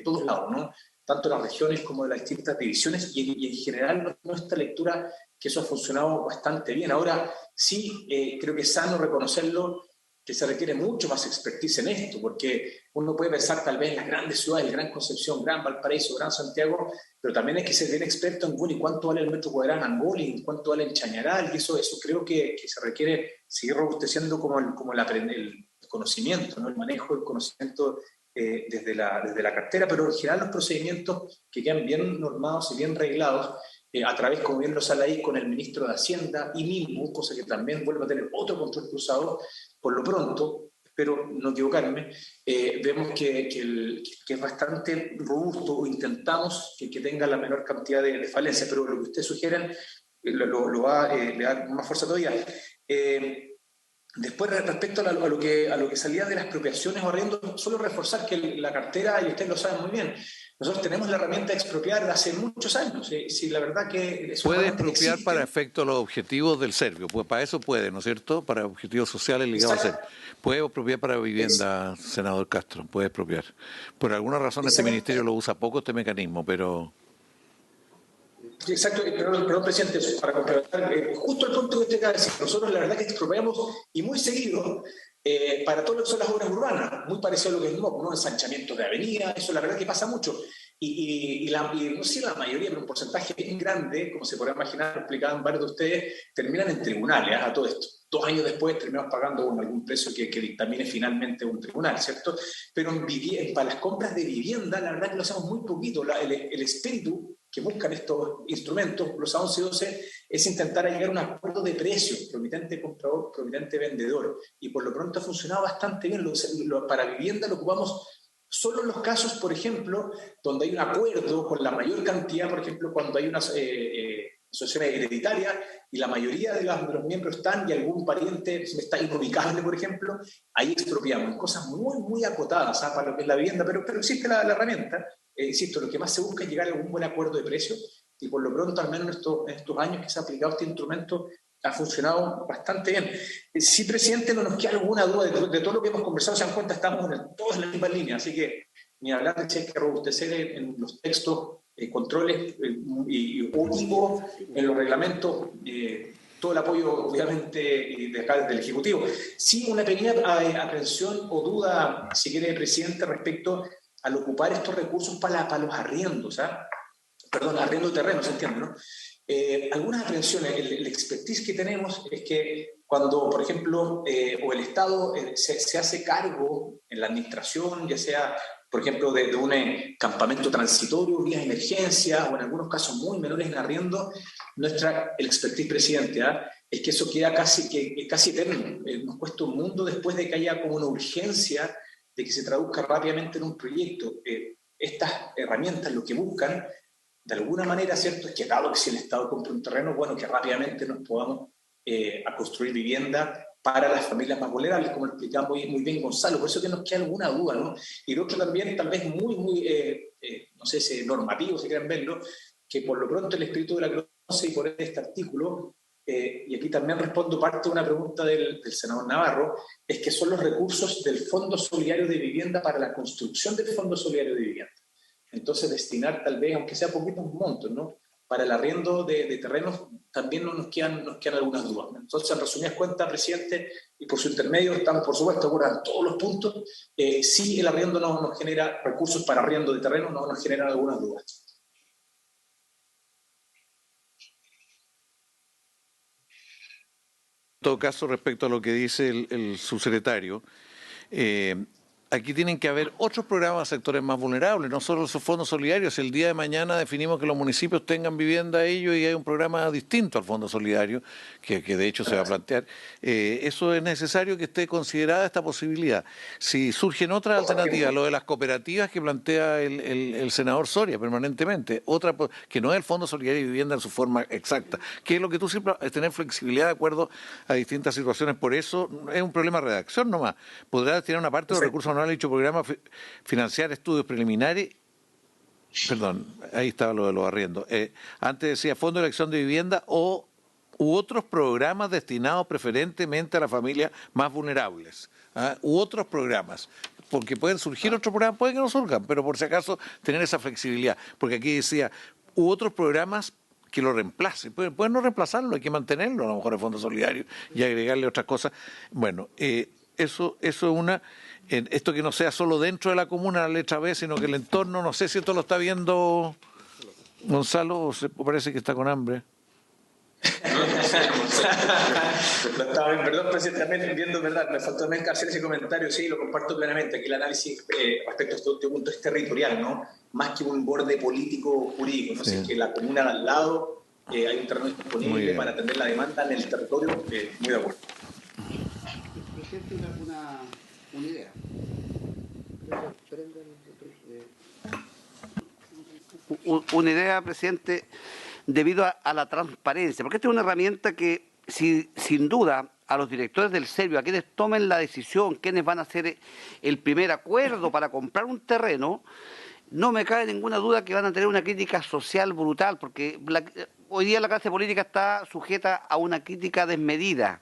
Speaker 2: todos lados, ¿no? Tanto de las regiones como de las distintas divisiones, y en general nuestra lectura que eso ha funcionado bastante bien. Ahora sí, creo que es sano reconocerlo, que se requiere mucho más expertise en esto, porque uno puede pensar tal vez en las grandes ciudades, el Gran Concepción, Gran Valparaíso, Gran Santiago, pero también hay que ser bien experto en, bueno, ¿y cuánto vale el metro cuadrado en Angol? ¿Y cuánto vale en Chañaral? Y eso creo que se requiere seguir robusteciendo como el conocimiento, ¿no? El manejo del conocimiento desde la cartera, pero en general los procedimientos que quedan bien normados y bien reglados, a través, como bien lo sale ahí, con el ministro de Hacienda y mismo, cosa que también vuelve a tener otro control cruzado. Por lo pronto, espero no equivocarme, vemos que es bastante robusto, o intentamos que tenga la menor cantidad de falencias, pero lo que ustedes sugieren le da más fuerza todavía. Después, respecto a lo que salía de las expropiaciones o arriendos, solo reforzar que la cartera, y ustedes lo saben muy bien, nosotros tenemos la herramienta de expropiar de hace muchos años. Sí, la verdad que es
Speaker 1: puede expropiar para efecto los objetivos del Servio, pues para eso puede, ¿no es cierto? Para objetivos sociales ligados al Servio. Puede expropiar para vivienda, senador Castro, puede expropiar. Por alguna razón este ministerio lo usa poco, este mecanismo, pero...
Speaker 2: Exacto, perdón, presidente, para complementar, justo el punto que usted acaba de decir, nosotros la verdad que expropiamos y muy seguido para todo lo que son las obras urbanas, muy parecido a lo que es el MOP, ¿no? Ensanchamiento de avenida, eso la verdad que pasa mucho. Y no sé si la mayoría, pero un porcentaje bien grande, como se podrá imaginar, explicaban varios de ustedes, terminan en tribunales a todo esto. 2 años después terminamos pagando algún precio que dictamine finalmente un tribunal, ¿cierto? Pero para las compras de vivienda, la verdad que lo hacemos muy poquito. El espíritu que buscan estos instrumentos, los A11-12, es intentar llegar a un acuerdo de precios, promitente comprador, promitente vendedor, y por lo pronto ha funcionado bastante bien. Para vivienda lo ocupamos solo en los casos, por ejemplo, donde hay un acuerdo con la mayor cantidad, por ejemplo, cuando hay una asociación hereditaria y la mayoría de los miembros están y algún pariente está inubicable, por ejemplo, ahí expropiamos, cosas muy, muy acotadas, ¿sabes? Para lo que es la vivienda, pero existe la herramienta. Insisto, lo que más se busca es llegar a algún buen acuerdo de precios, y por lo pronto, al menos en estos años que se ha aplicado este instrumento, ha funcionado bastante bien. Sí, presidente, no nos queda alguna duda de todo lo que hemos conversado. Se dan cuenta, estamos todos en la misma línea, así que ni hablar de que hay que robustecer en los textos, controles y en los reglamentos, todo el apoyo, obviamente, de acá del Ejecutivo. Sí, una pequeña aprensión o duda, si quiere, presidente, respecto al ocupar estos recursos para los arriendos, perdón, arriendo de terreno, se entiende, ¿no? Algunas aprensiones, el expertise que tenemos es que cuando, por ejemplo, o el Estado se hace cargo en la administración, ya sea, por ejemplo, de un campamento transitorio, vías de emergencia, o en algunos casos muy menores en arriendo, el expertise, presidente, es que eso queda casi eterno. Nos cuesta un mundo después de que haya como una urgencia de que se traduzca rápidamente en un proyecto. Estas herramientas lo que buscan, de alguna manera, ¿cierto?, es que dado que si el Estado compra un terreno, bueno, que rápidamente nos podamos a construir vivienda para las familias más vulnerables, como lo explicaba muy bien Gonzalo. Por eso que nos queda alguna duda, ¿no? Y lo otro también, tal vez muy no sé si normativo, si quieren verlo, que por lo pronto el espíritu de la CRONCE y por este artículo, y aquí también respondo parte de una pregunta del senador Navarro, es que son los recursos del Fondo Solidario de Vivienda para la construcción del Fondo Solidario de Vivienda. Entonces, destinar tal vez, aunque sea poquitos montos, ¿no?, para el arriendo de terrenos, también nos quedan algunas dudas. Entonces, en resumidas cuentas, presidente, y por su intermedio, estamos, por supuesto, en todos los puntos. Sí, el arriendo nos genera recursos para arriendo de terrenos, nos generan algunas dudas.
Speaker 1: todo caso, respecto a lo que dice el subsecretario, aquí tienen que haber otros programas a sectores más vulnerables, no solo esos fondos solidarios. Si el día de mañana definimos que los municipios tengan vivienda ellos y hay un programa distinto al Fondo Solidario, que de hecho se va a plantear, eso es necesario que esté considerada esta posibilidad. Si surgen otras alternativas, lo de las cooperativas que plantea el senador Soria permanentemente, otra que no es el Fondo Solidario de Vivienda en su forma exacta, que es lo que tú siempre es tener flexibilidad de acuerdo a distintas situaciones. Por eso es un problema de redacción nomás. Podrá destinar una parte de los recursos anuales dicho programa financiar estudios preliminares. Perdón, ahí estaba lo de los arriendos. Antes decía Fondo de Elección de Vivienda u otros programas destinados preferentemente a las familias más vulnerables. U otros programas. Porque pueden surgir otros programas, puede que no surjan, pero por si acaso tener esa flexibilidad. Porque aquí decía, u otros programas que lo reemplacen. Pueden no reemplazarlo, hay que mantenerlo, a lo mejor el Fondo Solidario, y agregarle otras cosas. Bueno, eso es una... Esto que no sea solo dentro de la comuna, la letra B, sino que el entorno, no sé si esto lo está viendo Gonzalo, o parece que está con hambre.
Speaker 2: Perdón, presidente, también viendo, verdad, me faltó también hacer ese comentario, sí, lo comparto plenamente. Aquí el análisis respecto a este punto es territorial, ¿no? Más que un borde político jurídico, ¿no? Sí. Si que la comuna de al lado hay un terreno disponible para atender la demanda en el territorio, muy de acuerdo.
Speaker 7: Presidente, una idea. Una idea, presidente, debido a la transparencia, porque esta es una herramienta que, sin duda, a los directores del Servio, a quienes tomen la decisión, quienes van a hacer el primer acuerdo para comprar un terreno, no me cabe ninguna duda que van a tener una crítica social brutal, porque hoy día la clase política está sujeta a una crítica desmedida.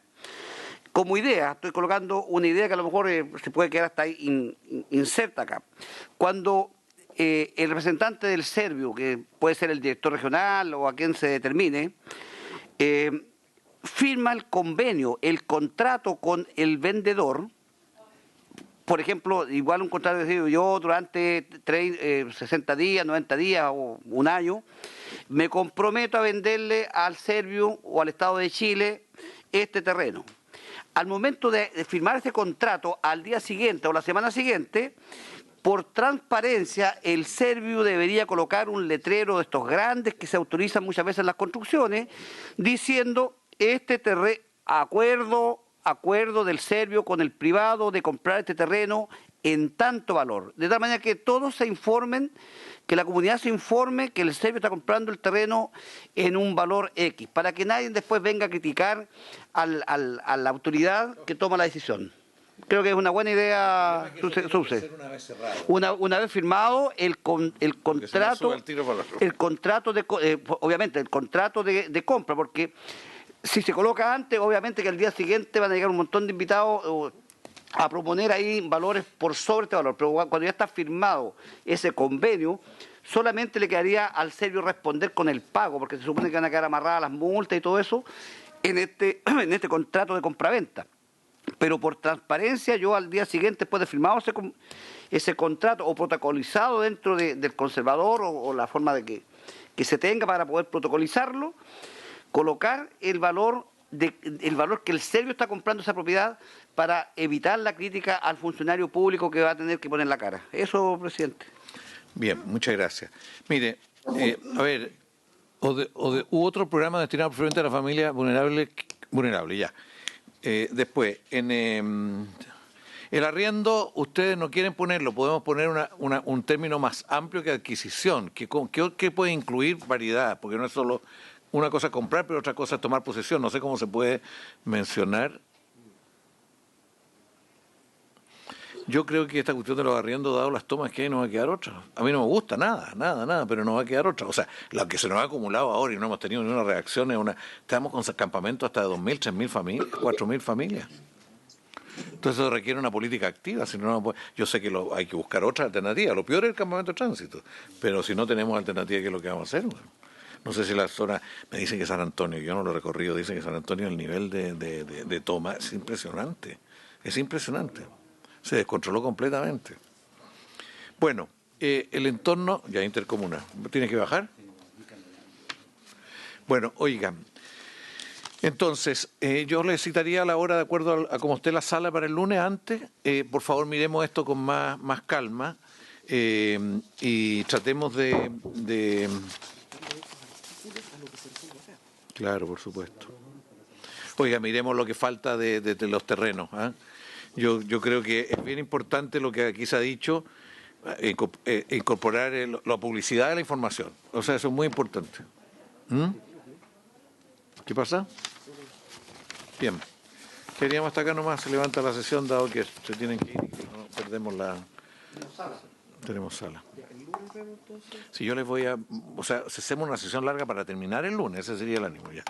Speaker 7: Como idea, estoy colocando una idea que a lo mejor se puede quedar hasta ahí inserta acá. Cuando el representante del Servio, que puede ser el director regional o a quien se determine, firma el convenio, el contrato con el vendedor, por ejemplo, igual un contrato que digo yo durante 60 días, 90 días o un año, me comprometo a venderle al Servio o al Estado de Chile este terreno. Al momento de firmar ese contrato, al día siguiente o la semana siguiente, por transparencia, el Servio debería colocar un letrero de estos grandes que se autorizan muchas veces en las construcciones, diciendo acuerdo del Servio con el privado de comprar este terreno en tanto valor. De tal manera que todos se informen, que la comunidad se informe que el Servio está comprando el terreno en un valor X, para que nadie después venga a criticar a la autoridad que toma la decisión. Creo que es una buena idea, Subse. Una vez firmado el contrato obviamente el contrato de compra, porque si se coloca antes, obviamente que al día siguiente van a llegar un montón de invitados a proponer ahí valores por sobre este valor, pero cuando ya está firmado ese convenio, solamente le quedaría al Servio responder con el pago, porque se supone que van a quedar amarradas las multas y todo eso en este contrato de compraventa. Pero por transparencia, yo al día siguiente, después de firmado ese contrato o protocolizado dentro del conservador o la forma de que se tenga para poder protocolizarlo, colocar el valor que el Servio está comprando esa propiedad para evitar la crítica al funcionario público que va a tener que poner la cara. Eso, presidente.
Speaker 1: Bien, muchas gracias. Mire, a ver, hubo otro programa destinado preferentemente a la familia vulnerable, ya. Después, en el arriendo, ustedes no quieren ponerlo, podemos poner un término más amplio que adquisición, que puede incluir variedad, porque no es solo una cosa comprar, pero otra cosa es tomar posesión. No sé cómo se puede mencionar. Yo creo que esta cuestión de los arriendos, dado las tomas que hay, no va a quedar otra. A mí no me gusta nada, pero no va a quedar otra. O sea, lo que se nos ha acumulado ahora y no hemos tenido ni una reacción estamos con campamentos hasta de 2.000, 3.000 familias, 4.000 familias. Entonces eso requiere una política activa. Si no, yo sé que hay que buscar otra alternativa. Lo peor es el campamento de tránsito. Pero si no tenemos alternativa, ¿qué es lo que vamos a hacer? Bueno, no sé si la zona, me dicen que San Antonio, yo no lo he recorrido, dicen que San Antonio el nivel de toma es impresionante. Es impresionante. Se descontroló completamente. Bueno, el entorno, ya intercomunal. ¿Tiene que bajar? Bueno, oigan, Entonces, yo le citaría la hora de acuerdo a cómo esté la sala para el lunes antes. Por favor, miremos esto con más calma y tratemos de... Claro, por supuesto. Oiga, miremos lo que falta de los terrenos. Yo creo que es bien importante lo que aquí se ha dicho, incorporar la publicidad de la información. O sea, eso es muy importante. ¿Qué pasa? Bien. Queríamos hasta acá nomás, se levanta la sesión dado que se tienen que ir y que no perdemos la... Tenemos sala. Si yo les voy a... O sea, si hacemos una sesión larga para terminar el lunes, ese sería el ánimo ya.